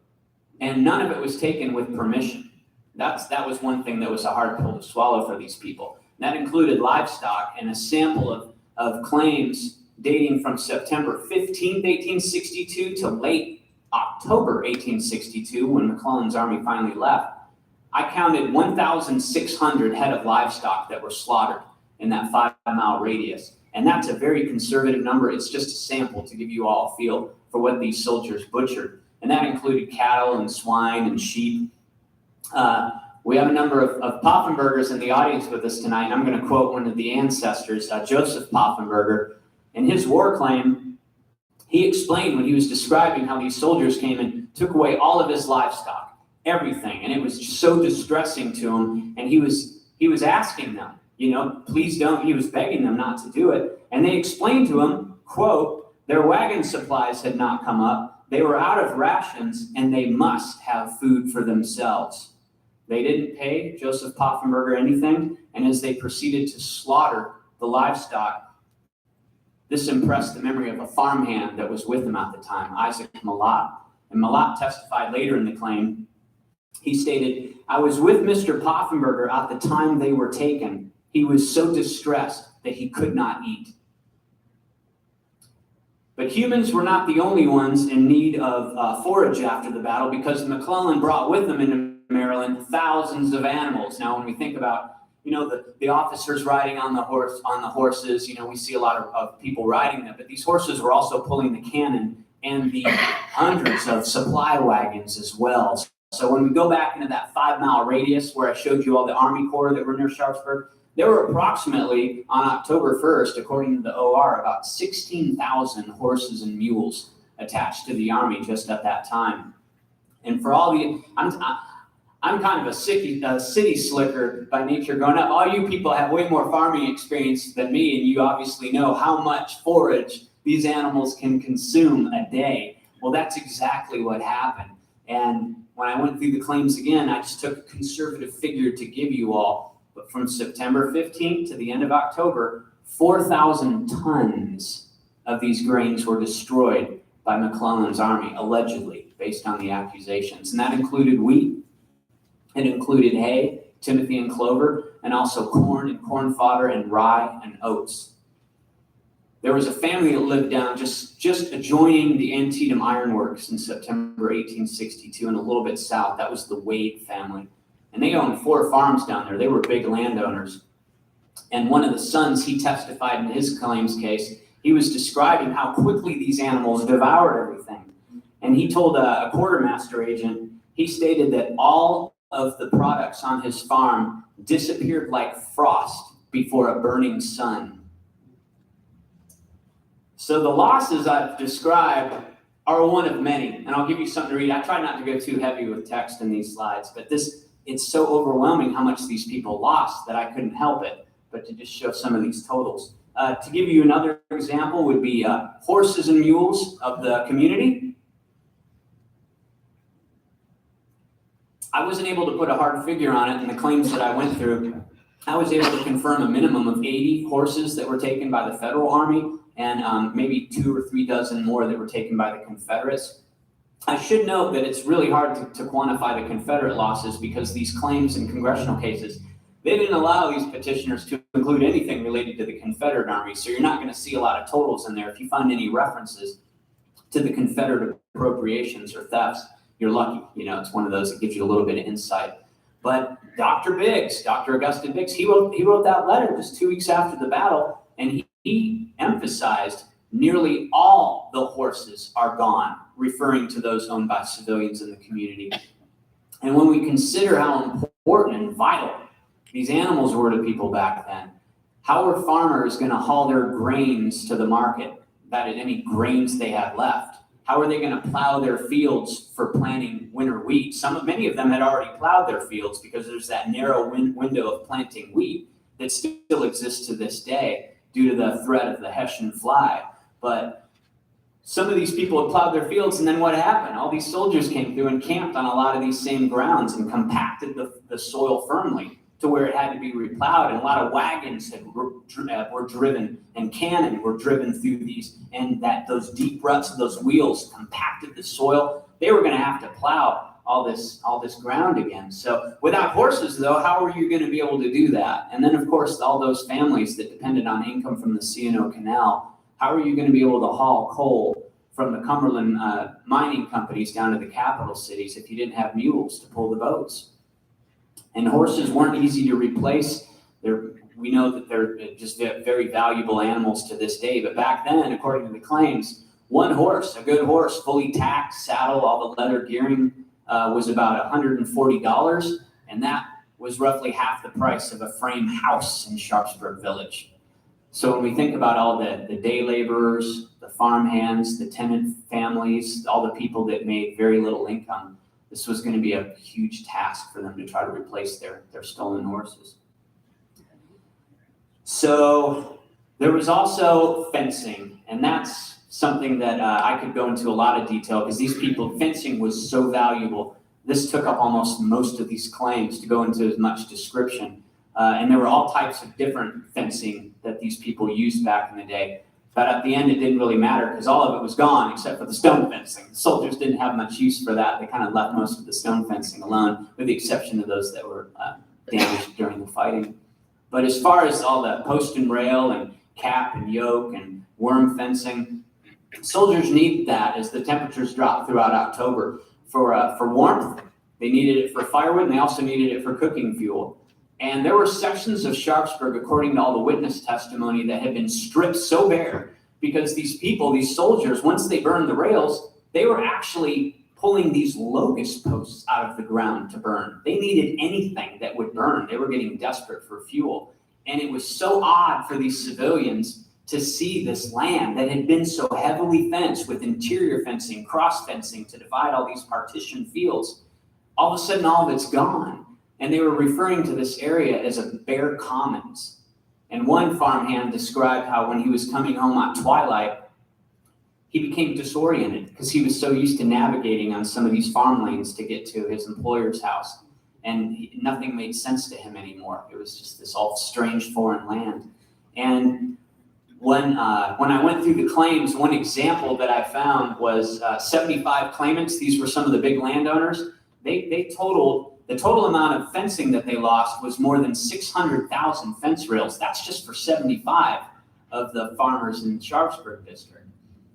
and none of it was taken with permission. That was one thing that was a hard pill to swallow for these people. That included livestock, and a sample of claims dating from September 15th, 1862 to late October 1862, when McClellan's army finally left. I counted 1,600 head of livestock that were slaughtered in that 5-mile radius. And that's a very conservative number. It's just a sample to give you all a feel for what these soldiers butchered. And that included cattle and swine and sheep. We have a number of Poffenbergers in the audience with us tonight. I'm going to quote one of the ancestors, Joseph Poffenberger. In his war claim, he explained when he was describing how these soldiers came and took away all of his livestock, everything. And it was so distressing to him. And he was asking them, please don't. He was begging them not to do it. And they explained to him, quote, their wagon supplies had not come up. They were out of rations, and they must have food for themselves. They didn't pay Joseph Poffenberger anything. And as they proceeded to slaughter the livestock, this impressed the memory of a farmhand that was with him at the time, Isaac Malott. And Malott testified later in the claim. He stated, I was with Mr. Poffenberger at the time they were taken. He was so distressed that he could not eat. But humans were not the only ones in need of forage after the battle, because McClellan brought with him into Maryland thousands of animals. Now, when we think about, the officers riding on the horses, we see a lot of people riding them, but these horses were also pulling the cannon and the hundreds of supply wagons as well. So when we go back into that 5-mile radius where I showed you all the Army Corps that were near Sharpsburg, there were approximately, on October 1st, according to the OR, about 16,000 horses and mules attached to the Army just at that time. And for all I'm kind of a city slicker by nature growing up. All you people have way more farming experience than me, and you obviously know how much forage these animals can consume a day. Well, that's exactly what happened. And when I went through the claims again, I just took a conservative figure to give you all. But from September 15th to the end of October, 4,000 tons of these grains were destroyed by McClellan's army, allegedly, based on the accusations. And that included wheat. It included hay, timothy and clover, and also corn and corn fodder and rye and oats. There was a family that lived down just adjoining the Antietam Ironworks in September 1862 and a little bit south. That was the Wade family. And they owned 4 farms down there. They were big landowners. And one of the sons, he testified in his claims case, he was describing how quickly these animals devoured everything. And he told a quartermaster agent, he stated that all of the products on his farm disappeared like frost before a burning sun. So the losses I've described are one of many, and I'll give you something to read. I try not to go too heavy with text in these slides, but it's so overwhelming how much these people lost that I couldn't help it but to just show some of these totals. To give you another example would be horses and mules of the community. I wasn't able to put a hard figure on it in the claims that I went through. I was able to confirm a minimum of 80 horses that were taken by the Federal Army and maybe 2 or 3 dozen more that were taken by the Confederates. I should note that it's really hard to quantify the Confederate losses because these claims in congressional cases, they didn't allow these petitioners to include anything related to the Confederate Army, so you're not going to see a lot of totals in there. If you find any references to the Confederate appropriations or thefts, you're lucky. You know, it's one of those that gives you a little bit of insight. But Dr. Augustine Biggs, he wrote that letter just 2 weeks after the battle, and he emphasized nearly all the horses are gone, referring to those owned by civilians in the community. And when we consider how important and vital these animals were to people back then, how were farmers going to haul their grains to the market, that any grains they had left? How are they going to plow their fields for planting winter wheat? Many of them had already plowed their fields because there's that narrow window of planting wheat that still exists to this day due to the threat of the Hessian fly. But some of these people had plowed their fields, and then what happened? All these soldiers came through and camped on a lot of these same grounds and compacted the soil firmly to where it had to be replowed, and a lot of wagons were driven, and cannon were driven through these, and those deep ruts of those wheels compacted the soil. They were going to have to plow all this ground again. So without horses, though, how are you going to be able to do that? And then, of course, all those families that depended on income from the C&O Canal, how are you going to be able to haul coal from the Cumberland mining companies down to the capital cities if you didn't have mules to pull the boats? And horses weren't easy to replace. We know that they're just very valuable animals to this day. But back then, according to the claims, one horse, a good horse, fully tacked, saddle, all the leather gearing, was about $140. And that was roughly half the price of a frame house in Sharpsburg Village. So when we think about all the day laborers, the farm hands, the tenant families, all the people that made very little income, this was going to be a huge task for them to try to replace their stolen horses. So there was also fencing, and that's something that I could go into a lot of detail because these people, fencing was so valuable. This took up almost most of these claims to go into as much description. And there were all types of different fencing that these people used back in the day. But at the end, it didn't really matter because all of it was gone except for the stone fencing. The soldiers didn't have much use for that. They kind of left most of the stone fencing alone, with the exception of those that were damaged during the fighting. But as far as all the post and rail and cap and yoke and worm fencing, soldiers need that as the temperatures drop throughout October. For warmth, they needed it for firewood, and they also needed it for cooking fuel. And there were sections of Sharpsburg, according to all the witness testimony, that had been stripped so bare because these people, these soldiers, once they burned the rails, they were actually pulling these locust posts out of the ground to burn. They needed anything that would burn. They were getting desperate for fuel. And it was so odd for these civilians to see this land that had been so heavily fenced with interior fencing, cross fencing to divide all these partition fields. All of a sudden, all of it's gone. And they were referring to this area as a bare commons. And one farmhand described how when he was coming home at twilight, he became disoriented because he was so used to navigating on some of these farm lanes to get to his employer's house. And nothing made sense to him anymore. It was just this all strange foreign land. And when I went through the claims, one example that I found was 75 claimants. These were some of the big landowners. The total amount of fencing that they lost was more than 600,000 fence rails. That's just for 75. of the farmers in the Sharpsburg district.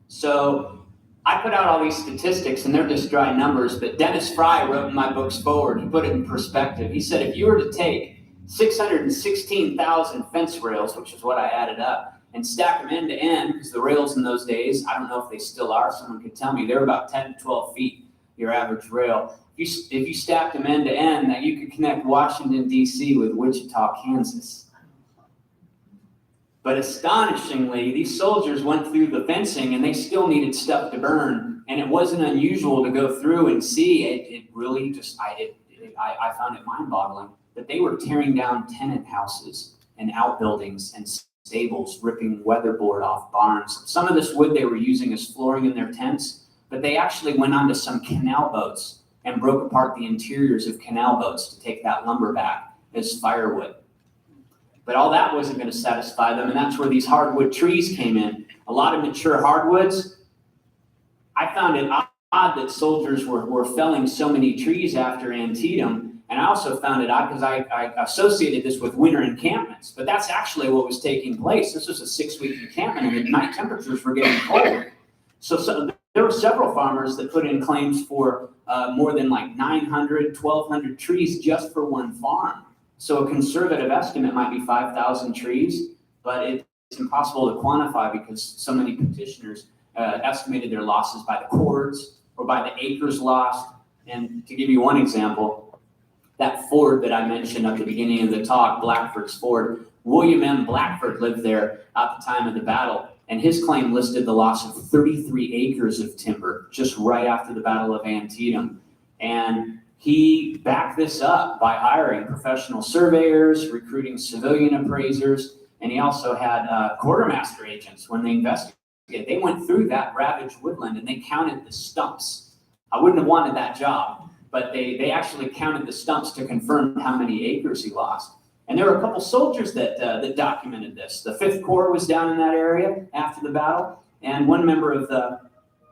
So I put out all these statistics, and they're just dry numbers, but Dennis Fry wrote in my books forward, he put it in perspective. He said, if you were to take 616,000 fence rails, which is what I added up, and stack them end to end, because the rails in those days, I don't know if they still are, someone could tell me, they're about 10 to 12 feet, your average rail. If you stacked them end to end, that you could connect Washington, D.C. with Wichita, Kansas. But astonishingly, these soldiers went through the fencing and they still needed stuff to burn. And it wasn't unusual to go through and see it. It really just, I found it mind-boggling that they were tearing down tenant houses and outbuildings and stables, ripping weatherboard off barns. Some of this wood they were using as flooring in their tents, but they actually went onto some canal boats and broke apart the interiors of canal boats to take that lumber back as firewood. But all that wasn't going to satisfy them, and that's where these hardwood trees came in. A lot of mature hardwoods. I found it odd that soldiers were felling so many trees after Antietam, and I also found it odd because I associated this with winter encampments, but that's actually what was taking place. This was a 6-week encampment, and the night temperatures were getting cold. So there were several farmers that put in claims for more than like 900, 1,200 trees just for one farm. So a conservative estimate might be 5,000 trees, but it's impossible to quantify because so many petitioners estimated their losses by the cords or by the acres lost. And to give you one example, that ford that I mentioned at the beginning of the talk, Blackford's Ford, William M. Blackford lived there at the time of the battle, and his claim listed the loss of 33 acres of timber just right after the Battle of Antietam. And he backed this up by hiring professional surveyors, recruiting civilian appraisers, and he also had quartermaster agents. When they investigated, they went through that ravaged woodland and they counted the stumps. I wouldn't have wanted that job, but they actually counted the stumps to confirm how many acres he lost. And there were a couple soldiers that documented this. The 5th Corps was down in that area after the battle, and one member of the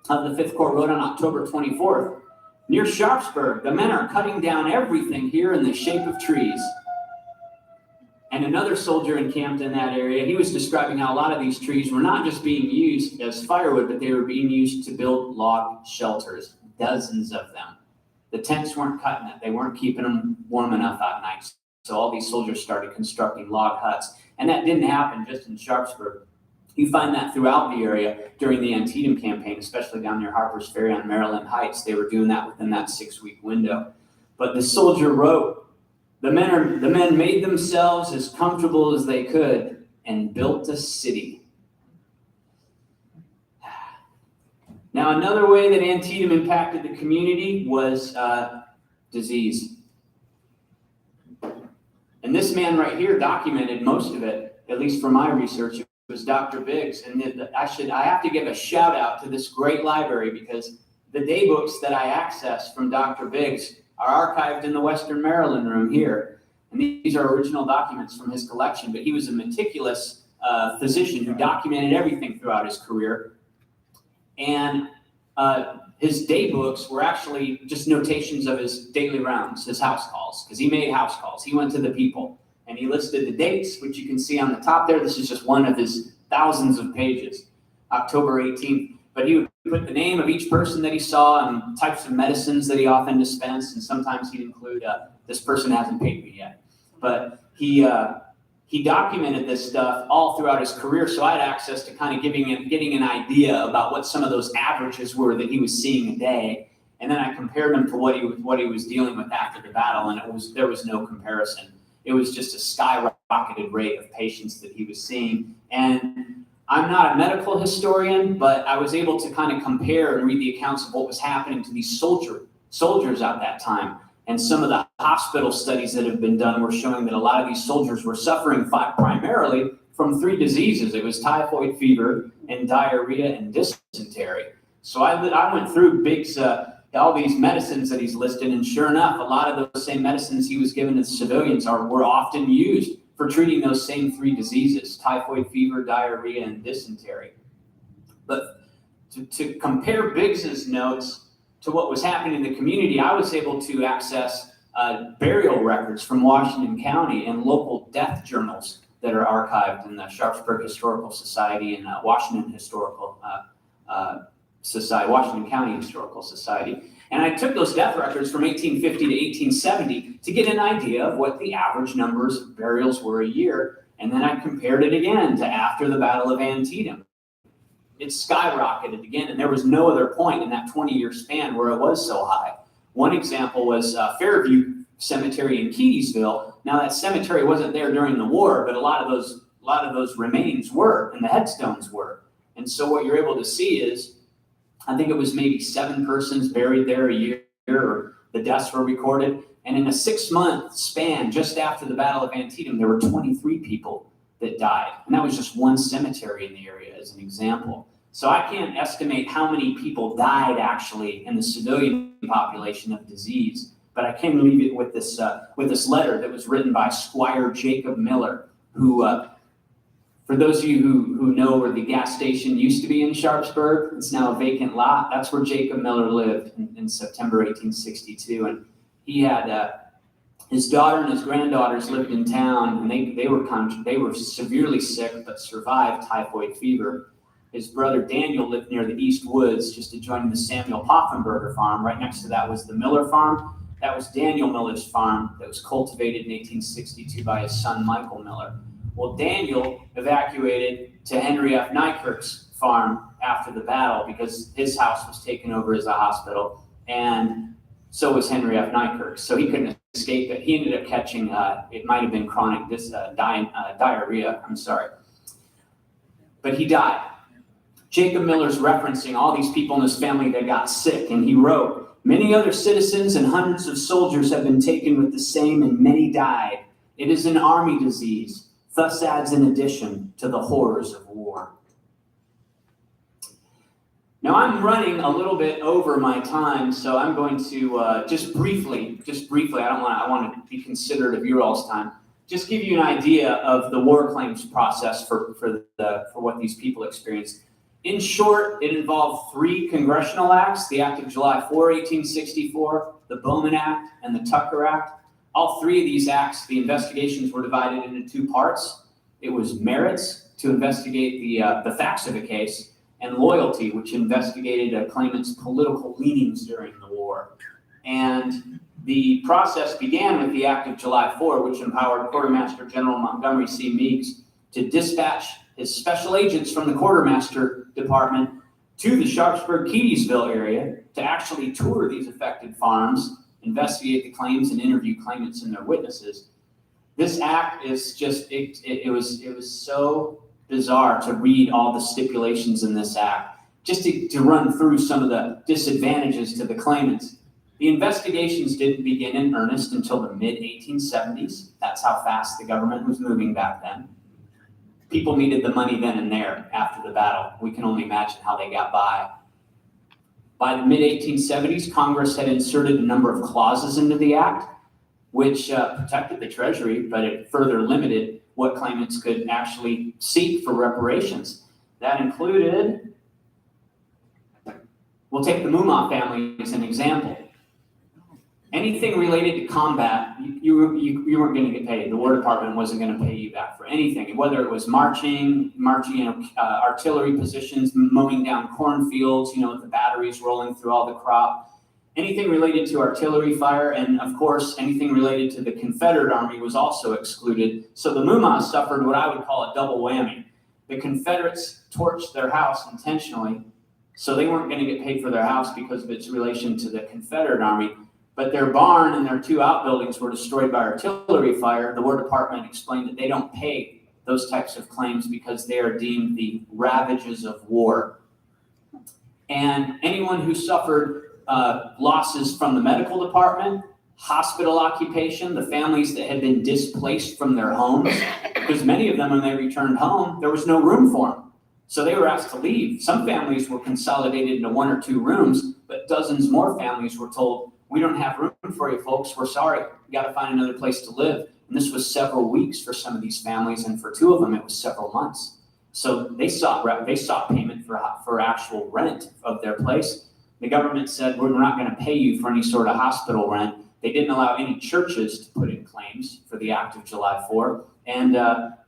5th Corps wrote on October 24th, near Sharpsburg, the men are cutting down everything here in the shape of trees. And another soldier encamped in that area, he was describing how a lot of these trees were not just being used as firewood, but they were being used to build log shelters, dozens of them. The tents weren't cutting it. They weren't keeping them warm enough at night. So all these soldiers started constructing log huts. And that didn't happen just in Sharpsburg. You find that throughout the area during the Antietam campaign, especially down near Harper's Ferry on Maryland Heights. They were doing that within that 6-week window. But the soldier wrote, the men made themselves as comfortable as they could and built a city. Now, another way that Antietam impacted the community was disease. And this man right here documented most of it, at least from my research. It was Dr. Biggs. And I have to give a shout out to this great library because the day books that I accessed from Dr. Biggs are archived in the Western Maryland room here. And these are original documents from his collection, but he was a meticulous physician who documented everything throughout his career. And his day books were actually just notations of his daily rounds, his house calls, because he made house calls. He went to the people, and he listed the dates, which you can see on the top there. This is just one of his thousands of pages, October 18th. But he would put the name of each person that he saw and types of medicines that he often dispensed, and sometimes he'd include, this person hasn't paid me yet. But he documented this stuff all throughout his career, so I had access to kind of getting an idea about what some of those averages were that he was seeing a day, and then I compared them to what he was dealing with after the battle, and there was no comparison. It was just a skyrocketed rate of patients that he was seeing. And I'm not a medical historian, but I was able to kind of compare and read the accounts of what was happening to these soldiers at that time. And some of the hospital studies that have been done were showing that a lot of these soldiers were suffering primarily from 3 diseases. It was typhoid fever and diarrhea and dysentery. So I went through Biggs, all these medicines that he's listed, and sure enough, a lot of those same medicines he was given to the civilians were often used for treating those same 3 diseases, typhoid fever, diarrhea, and dysentery. But to compare Biggs's notes to what was happening in the community, I was able to access burial records from Washington County and local death journals that are archived in the Sharpsburg Historical Society and Washington Historical Society, Washington County Historical Society. And I took those death records from 1850 to 1870 to get an idea of what the average numbers of burials were a year. And then I compared it again to after the Battle of Antietam. It skyrocketed again, and there was no other point in that 20-year span where it was so high. One example was Fairview Cemetery in Keedysville. Now that cemetery wasn't there during the war, but a lot of those remains were, and the headstones were. And so what you're able to see is, I think it was maybe 7 persons buried there a year, or the deaths were recorded. And in a 6-month span, just after the Battle of Antietam, there were 23 people that died. And that was just one cemetery in the area as an example. So I can't estimate how many people died actually in the civilian population of disease, but I can leave it with this letter that was written by Squire Jacob Miller, who, for those of you who know where the gas station used to be in Sharpsburg, it's now a vacant lot. That's where Jacob Miller lived in September 1862. And he had his daughter and his granddaughters lived in town, and they were severely sick but survived typhoid fever. His brother Daniel lived near the East Woods, just adjoining the Samuel Poffenberger farm. Right next to that was the Miller farm. That was Daniel Miller's farm that was cultivated in 1862 by his son Michael Miller. Well, Daniel evacuated to Henry F. Nykirk's farm after the battle because his house was taken over as a hospital, and so was Henry F. Nykirk. So he couldn't escape it. He ended up catching, it might have been chronic diarrhea, but he died. Jacob Miller's referencing all these people in his family that got sick, and he wrote, "Many other citizens and hundreds of soldiers have been taken with the same, and many died. It is an army disease, thus adds an addition to the horrors of war." Now I'm running a little bit over my time, so I'm going to just briefly, I want to be considerate of your all's time, just give you an idea of the war claims process for what these people experienced. In short, it involved 3 congressional acts: the Act of July 4, 1864, the Bowman Act, and the Tucker Act. All 3 of these acts, the investigations were divided into 2 parts. It was merits, to investigate the facts of a case, and loyalty, which investigated a claimant's political leanings during the war. And the process began with the Act of July 4, which empowered Quartermaster General Montgomery C. Meigs to dispatch his special agents from the Quartermaster Department to the Sharpsburg-Keedysville area to actually tour these affected farms, investigate the claims, and interview claimants and their witnesses. This act is just, it was so bizarre to read all the stipulations in this act, just to run through some of the disadvantages to the claimants. The investigations didn't begin in earnest until the mid-1870s. That's how fast the government was moving back then. People needed the money then and there after the battle. We can only imagine how they got by. By the mid-1870s, Congress had inserted a number of clauses into the act, which protected the Treasury, but it further limited what claimants could actually seek for reparations. That included, we'll take the Mumma family as an example. Anything related to combat, you weren't going to get paid. The War Department wasn't going to pay you back for anything, whether it was marching, artillery positions, mowing down cornfields, with the batteries rolling through all the crop. Anything related to artillery fire, and of course, anything related to the Confederate Army was also excluded. So the Mummas suffered what I would call a double whammy. The Confederates torched their house intentionally, so they weren't going to get paid for their house because of its relation to the Confederate Army. But their barn and their 2 outbuildings were destroyed by artillery fire. The War Department explained that they don't pay those types of claims because they are deemed the ravages of war. And anyone who suffered losses from the medical department, hospital occupation, the families that had been displaced from their homes, because many of them, when they returned home, there was no room for them. So they were asked to leave. Some families were consolidated into 1 or 2 rooms, but dozens more families were told, "We don't have room for you folks, we're sorry, we got to find another place to live." And this was several weeks for some of these families, and for 2 of them, it was several months. So they sought payment for actual rent of their place. The government said, "We're not going to pay you for any sort of hospital rent." They didn't allow any churches to put in claims for the Act of July 4. And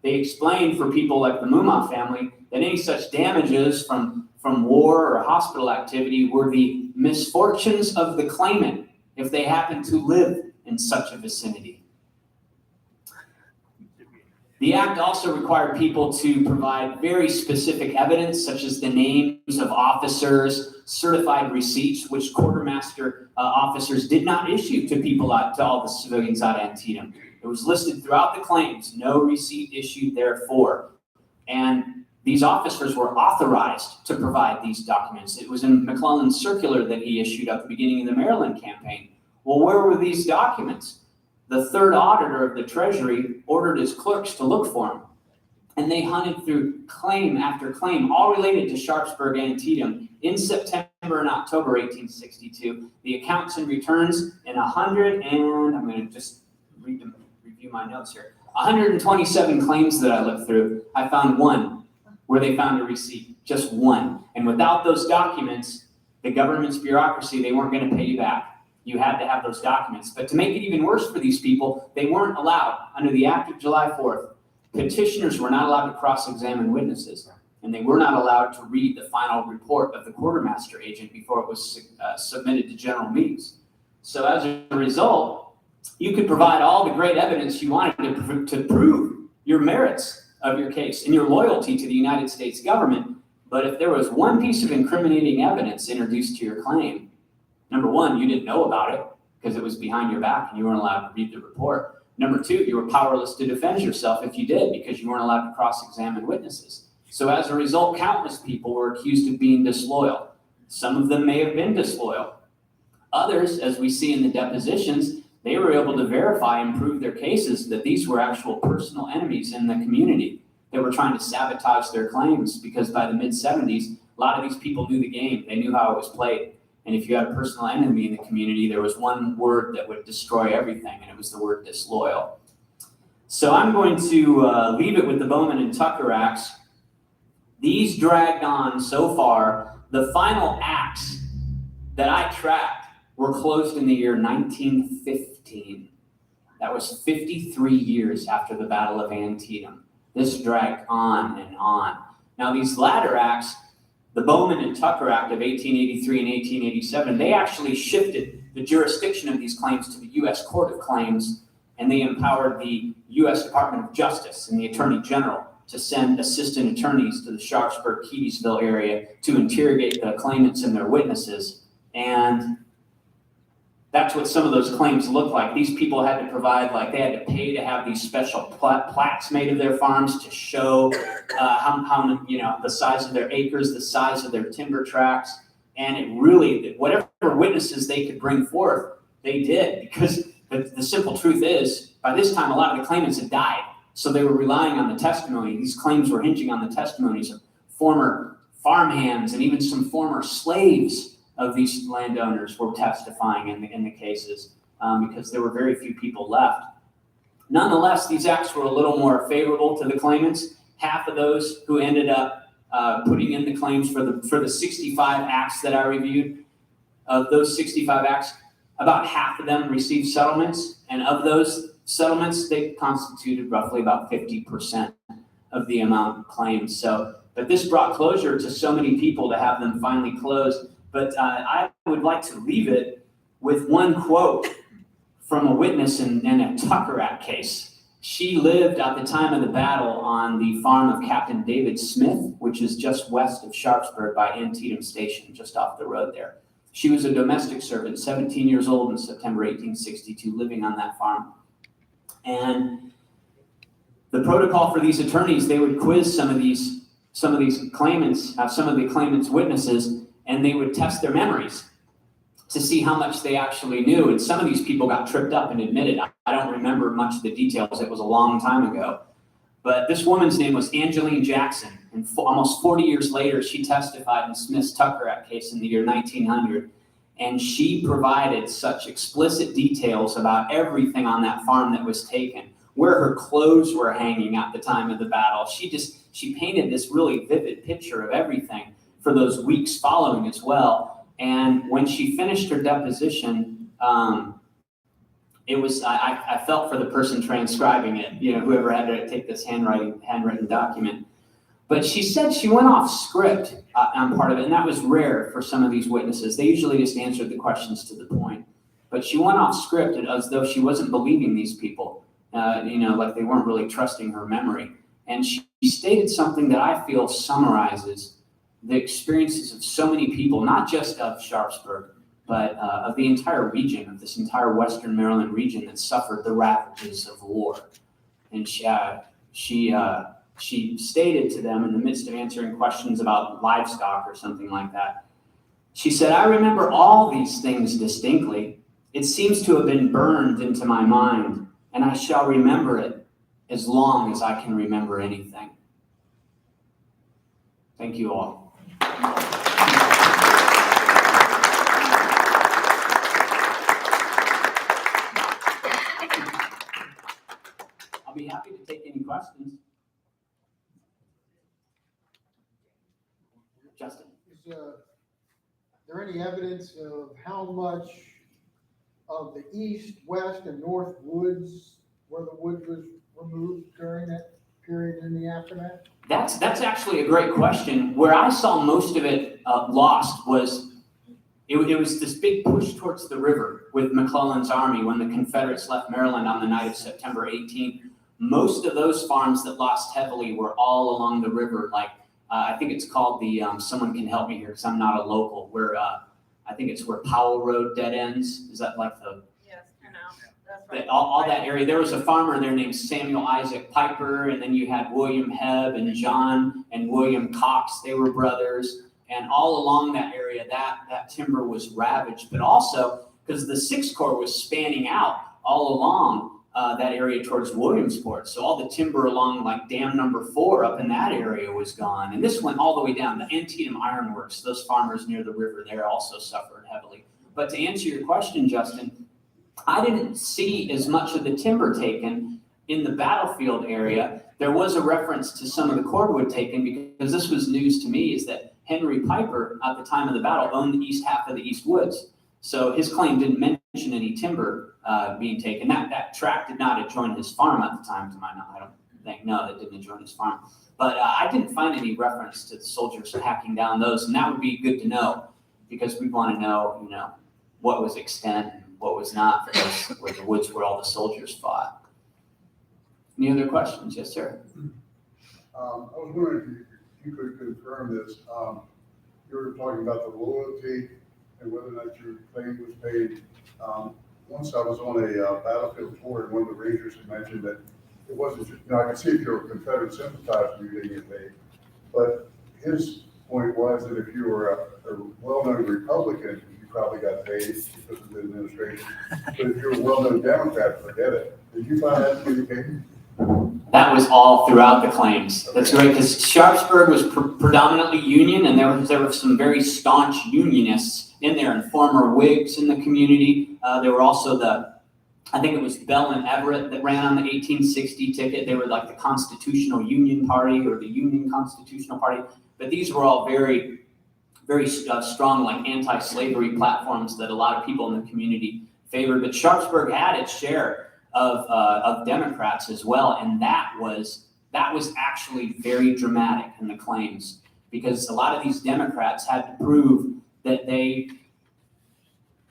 they explained for people like the Mumma family that any such damages from war or hospital activity were the misfortunes of the claimant if they happened to live in such a vicinity. The act also required people to provide very specific evidence, such as the names of officers, certified receipts, which quartermaster officers did not issue to people to all the civilians at Antietam. It was listed throughout the claims, no receipt issued therefore. And these officers were authorized to provide these documents. It was in McClellan's circular that he issued at the beginning of the Maryland campaign. Well, where were these documents? The third auditor of the Treasury ordered his clerks to look for them. And they hunted through claim after claim, all related to Sharpsburg, Antietam, in September and October 1862. The accounts and returns in I'm going to just review my notes here. 127 claims that I looked through, I found one where they found a receipt, just one. And without those documents, the government's bureaucracy, they weren't going to pay you back. You had to have those documents. But to make it even worse for these people, they weren't allowed, under the Act of July 4th, petitioners were not allowed to cross-examine witnesses, and they were not allowed to read the final report of the quartermaster agent before it was submitted to general meetings. So as a result, you could provide all the great evidence you wanted to prove your merits of your case and your loyalty to the United States government, but if there was one piece of incriminating evidence introduced to your claim, number one, you didn't know about it because it was behind your back and you weren't allowed to read the report. Number two, you were powerless to defend yourself if you did because you weren't allowed to cross-examine witnesses. So as a result, countless people were accused of being disloyal. Some of them may have been disloyal. Others, as we see in the depositions, they were able to verify and prove their cases that these were actual personal enemies in the community that were trying to sabotage their claims because by the mid-70s, a lot of these people knew the game. They knew how it was played. And if you had a personal enemy in the community, there was one word that would destroy everything, and it was the word disloyal. So I'm going to leave it with the Bowman and Tucker Acts. These dragged on so far. The final acts that I tracked were closed in the year 1915. That was 53 years after the Battle of Antietam. This dragged on and on. Now these latter acts, the Bowman and Tucker Act of 1883 and 1887, they actually shifted the jurisdiction of these claims to the U.S. Court of Claims, and they empowered the U.S. Department of Justice and the Attorney General to send assistant attorneys to the Sharpsburg, Keedysville area to interrogate the claimants and their witnesses. And that's what some of those claims look like. These people had to provide, they had to pay to have these special plaques made of their farms to show how the size of their acres, the size of their timber tracts, and it really, whatever witnesses they could bring forth, they did, because the simple truth is, by this time, a lot of the claimants had died, so they were relying on the testimony. These claims were hinging on the testimonies of former farmhands and even some former slaves of these landowners were testifying in the cases because there were very few people left. Nonetheless, these acts were a little more favorable to the claimants. Half of those who ended up putting in the claims for the 65 acts that I reviewed, of those 65 acts, about half of them received settlements, and of those settlements, they constituted roughly about 50% of the amount claimed. But this brought closure to so many people to have them finally closed. But I would like to leave it with one quote from a witness in a Tucker Act case. She lived at the time of the battle on the farm of Captain David Smith, which is just west of Sharpsburg by Antietam Station, just off the road there. She was a domestic servant, 17 years old in September 1862, living on that farm. And the protocol for these attorneys, they would quiz some of these claimants, some of the claimants' witnesses, and they would test their memories to see how much they actually knew. And some of these people got tripped up and admitted, I don't remember much of the details. It was a long time ago. But this woman's name was Angeline Jackson. And almost 40 years later, she testified in Smith's Tucker Act case in the year 1900. And she provided such explicit details about everything on that farm that was taken, where her clothes were hanging at the time of the battle. She painted this really vivid picture of everything for those weeks following as well. And when she finished her deposition, it was, I felt for the person transcribing it, whoever had to take this handwritten document. But she said she went off script on part of it, and that was rare for some of these witnesses. They usually just answered the questions to the point. But she went off script as though she wasn't believing these people, like they weren't really trusting her memory. And she stated something that I feel summarizes the experiences of so many people, not just of Sharpsburg, but of the entire region, of this entire Western Maryland region that suffered the ravages of war. And she stated to them in the midst of answering questions about livestock or something like that, she said, "I remember all these things distinctly. It seems to have been burned into my mind, and I shall remember it as long as I can remember anything." Thank you all. I'll be happy to take any questions. Justin. Is there any evidence of how much of the east, west, and north woods, where the woods was removed during that period in the aftermath? That's actually a great question. Where I saw most of it lost was it was this big push towards the river with McClellan's army when the Confederates left Maryland on the night of September 18th. Most of those farms that lost heavily were all along the river, like I think it's called the, someone can help me here because I'm not a local, where I think it's where Powell Road dead ends. Is that like the? Yes, I know. That's right. All that area. There was a farmer there named Samuel Isaac Piper, and then you had William Hebb and John and William Cox. They were brothers. And all along that area, that timber was ravaged, but also because the 6th Corps was spanning out all along that area towards Williamsport. So all the timber along like dam number 4 up in that area was gone. And this went all the way down. The Antietam Ironworks, those farmers near the river there also suffered heavily. But to answer your question, Justin, I didn't see as much of the timber taken in the battlefield area. There was a reference to some of the cordwood taken because this was news to me, is that Henry Piper at the time of the battle owned the east half of the East Woods. So his claim didn't mention any timber being taken. That tract did not adjoin his farm at the time, to my knowledge. I don't think, no, that didn't adjoin his farm. But I didn't find any reference to the soldiers hacking down those, and that would be good to know because we want to know, what was extent and what was not for those, where the woods where all the soldiers fought. Any other questions? Yes, sir. I was wondering if you could confirm this. You were talking about the loyalty and whether or not your claim was paid. Once I was on a battlefield tour, and one of the rangers had mentioned that it wasn't, I could see if you were a Confederate sympathizer, you didn't get paid. But his point was that if you were a well-known Republican, you probably got paid because of the administration. But if you're a well-known Democrat, forget it. Did you find that to be the case? That was all throughout the claims. That's great, because Sharpsburg was predominantly Union, and there were some very staunch Unionists in there, and former Whigs in the community. There were also I think it was Bell and Everett that ran on the 1860 ticket. They were like the Constitutional Union Party or the Union Constitutional Party. But these were all very, very strong, like anti-slavery platforms that a lot of people in the community favored. But Sharpsburg had its share of Democrats as well, and that was actually very dramatic in the claims, because a lot of these Democrats had to prove that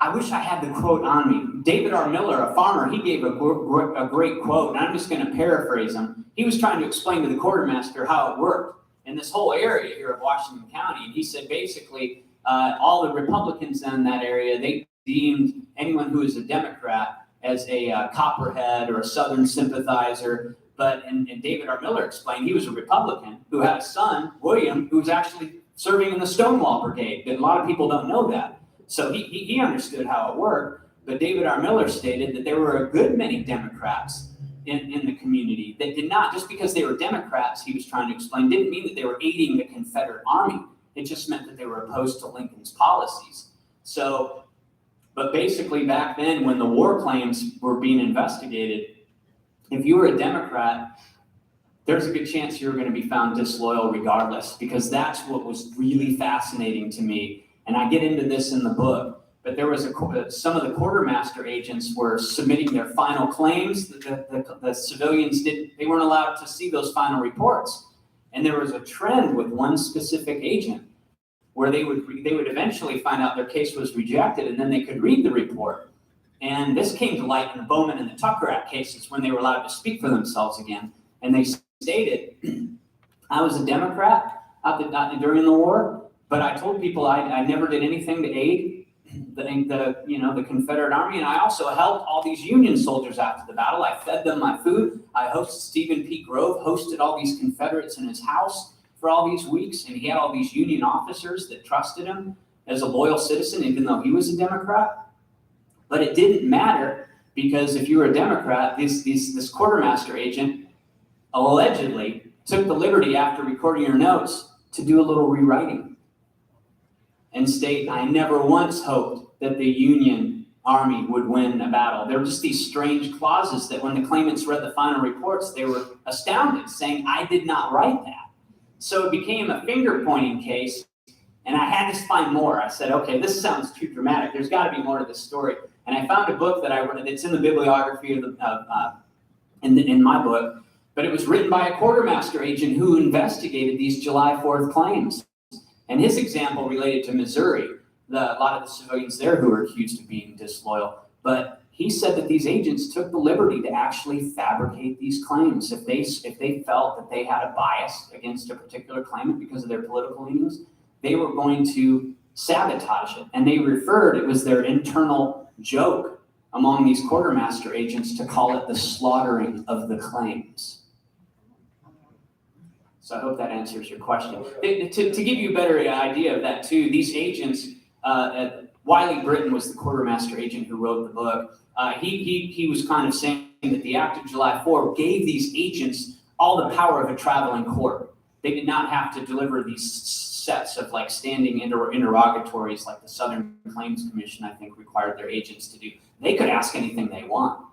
I wish I had the quote on me. David R. Miller, a farmer, he gave a great quote, and I'm just going to paraphrase him. He was trying to explain to the quartermaster how it worked in this whole area here of Washington County, and he said basically all the Republicans in that area, they deemed anyone who is a Democrat as a copperhead or a Southern sympathizer. And David R. Miller explained he was a Republican who had a son, William, who was actually serving in the Stonewall Brigade. But a lot of people don't know that. So he understood how it worked. But David R. Miller stated that there were a good many Democrats in the community that did not, just because they were Democrats, he was trying to explain, didn't mean that they were aiding the Confederate Army. It just meant that they were opposed to Lincoln's policies. But basically back then, when the war claims were being investigated, if you were a Democrat, there's a good chance you were going to be found disloyal regardless, because that's what was really fascinating to me. And I get into this in the book, but there was some of the quartermaster agents were submitting their final claims. The civilians they weren't allowed to see those final reports. And there was a trend with one specific agent where they would eventually find out their case was rejected, and then they could read the report. And this came to light in the Bowman and the Tucker Act cases when they were allowed to speak for themselves again. And they stated, I was a Democrat during the war, but I told people I never did anything to aid the Confederate Army, and I also helped all these Union soldiers after the battle. I fed them my food. I hosted Stephen P. Grove, hosted all these Confederates in his house for all these weeks, and he had all these Union officers that trusted him as a loyal citizen, even though he was a Democrat. But it didn't matter, because if you were a Democrat, this quartermaster agent allegedly took the liberty after recording your notes to do a little rewriting and state, I never once hoped that the Union Army would win a battle. There were just these strange clauses that when the claimants read the final reports, they were astounded, saying, I did not write that. So it became a finger-pointing case, and I had to find more. I said, okay, this sounds too dramatic. There's got to be more to this story. And I found a book that I read. It's in the bibliography in my book, but it was written by a quartermaster agent who investigated these July 4th claims. And his example related to Missouri, a lot of the civilians there who were accused of being disloyal. But he said that these agents took the liberty to actually fabricate these claims. If they felt that they had a bias against a particular claimant because of their political leanings, they were going to sabotage it. And they referred, it was their internal joke among these quartermaster agents to call it the slaughtering of the claims. So I hope that answers your question. To give you a better idea of that too, these agents, Wiley Britton was the quartermaster agent who wrote the book. He was kind of saying that the Act of July 4 gave these agents all the power of a traveling court. They did not have to deliver these sets of like standing interrogatories like the Southern Claims Commission, I think, required their agents to do. They could ask anything they want.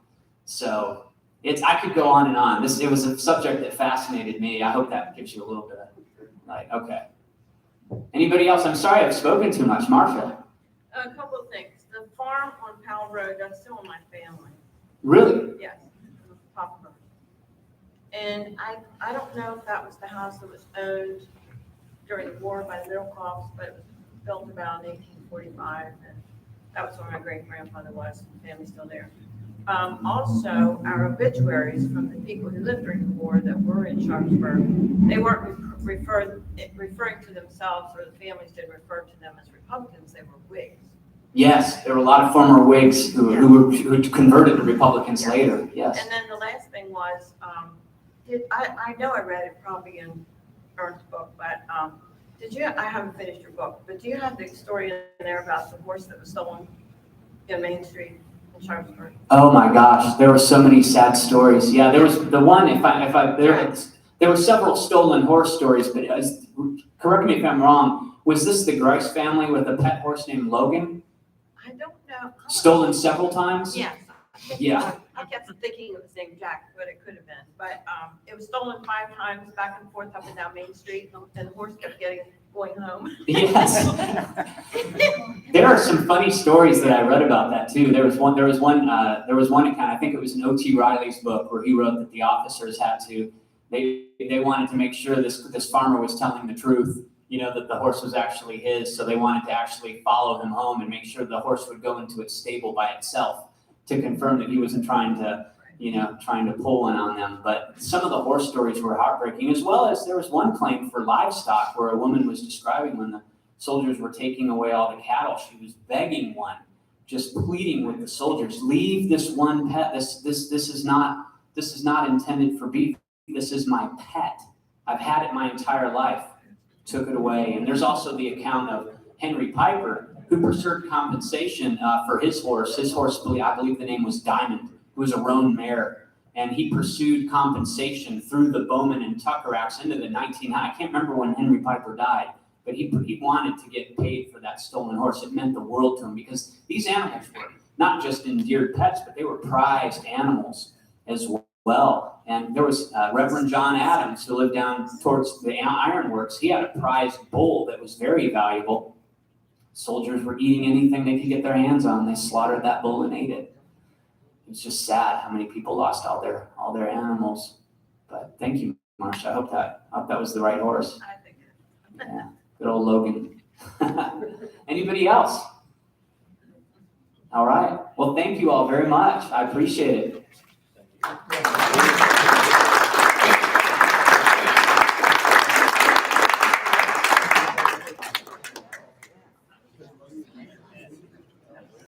So I could go on and on. It was a subject that fascinated me. I hope that gives you a little bit of, okay. Anybody else? I'm sorry I've spoken too much. Marcia? A couple of things. The farm on Powell Road, that's still in my family. Really? Yes, Papa. And I don't know if that was the house that was owned during the war by the Middlecrops, but it was built about in 1845, and that was where my great-grandfather was. The family's still there. Also, our obituaries from the people who lived during the war that were in Sharpsburg, they weren't referring to themselves, or the families didn't refer to them as Republicans, they were Whigs. Yes, there were a lot of former Whigs who converted to Republicans later. Yes. And then the last thing was, I know I read it probably in Ernst's book, but I haven't finished your book, but do you have the story in there about the horse that was stolen in Main Street in Sharpsburg? Oh my gosh, there were so many sad stories. Yeah, there was the one, there were several stolen horse stories, but correct me if I'm wrong, was this the Grice family with a pet horse named Logan? I don't know. Stolen several times? Yes. Yeah. I kept thinking it was named Jack, but it could have been. But it was stolen 5 times back and forth up and down Main Street, and the horse kept going home. Yes. There are some funny stories that I read about that too. There was one account, I think it was in O.T. Riley's book, where he wrote that the officers had to, they wanted to make sure this farmer was telling the truth, that the horse was actually his. So they wanted to actually follow him home and make sure the horse would go into its stable by itself to confirm that he wasn't trying to pull one on them. But some of the horse stories were heartbreaking, as well as there was one claim for livestock where a woman was describing when the soldiers were taking away all the cattle. She was begging one, just pleading with the soldiers, leave this one pet. This is not intended for beef. This is my pet. I've had it my entire life. Took it away. And there's also the account of Henry Piper, who pursued compensation for his horse. His horse, I believe the name was Diamond, who was a roan mare. And he pursued compensation through the Bowman and Tucker Acts into the I can't remember when Henry Piper died, but he wanted to get paid for that stolen horse. It meant the world to him, because these animals were not just endeared pets, but they were prized animals as well. And there was Reverend John Adams, who lived down towards the ironworks. He had a prized bull that was very valuable. Soldiers were eating anything they could get their hands on. They slaughtered that bull and ate it. It's just sad how many people lost all their animals. But thank you, Marcia. I hope that was the right horse. I think. Yeah, good old Logan. Anybody else? All right. Well, thank you all very much. I appreciate it.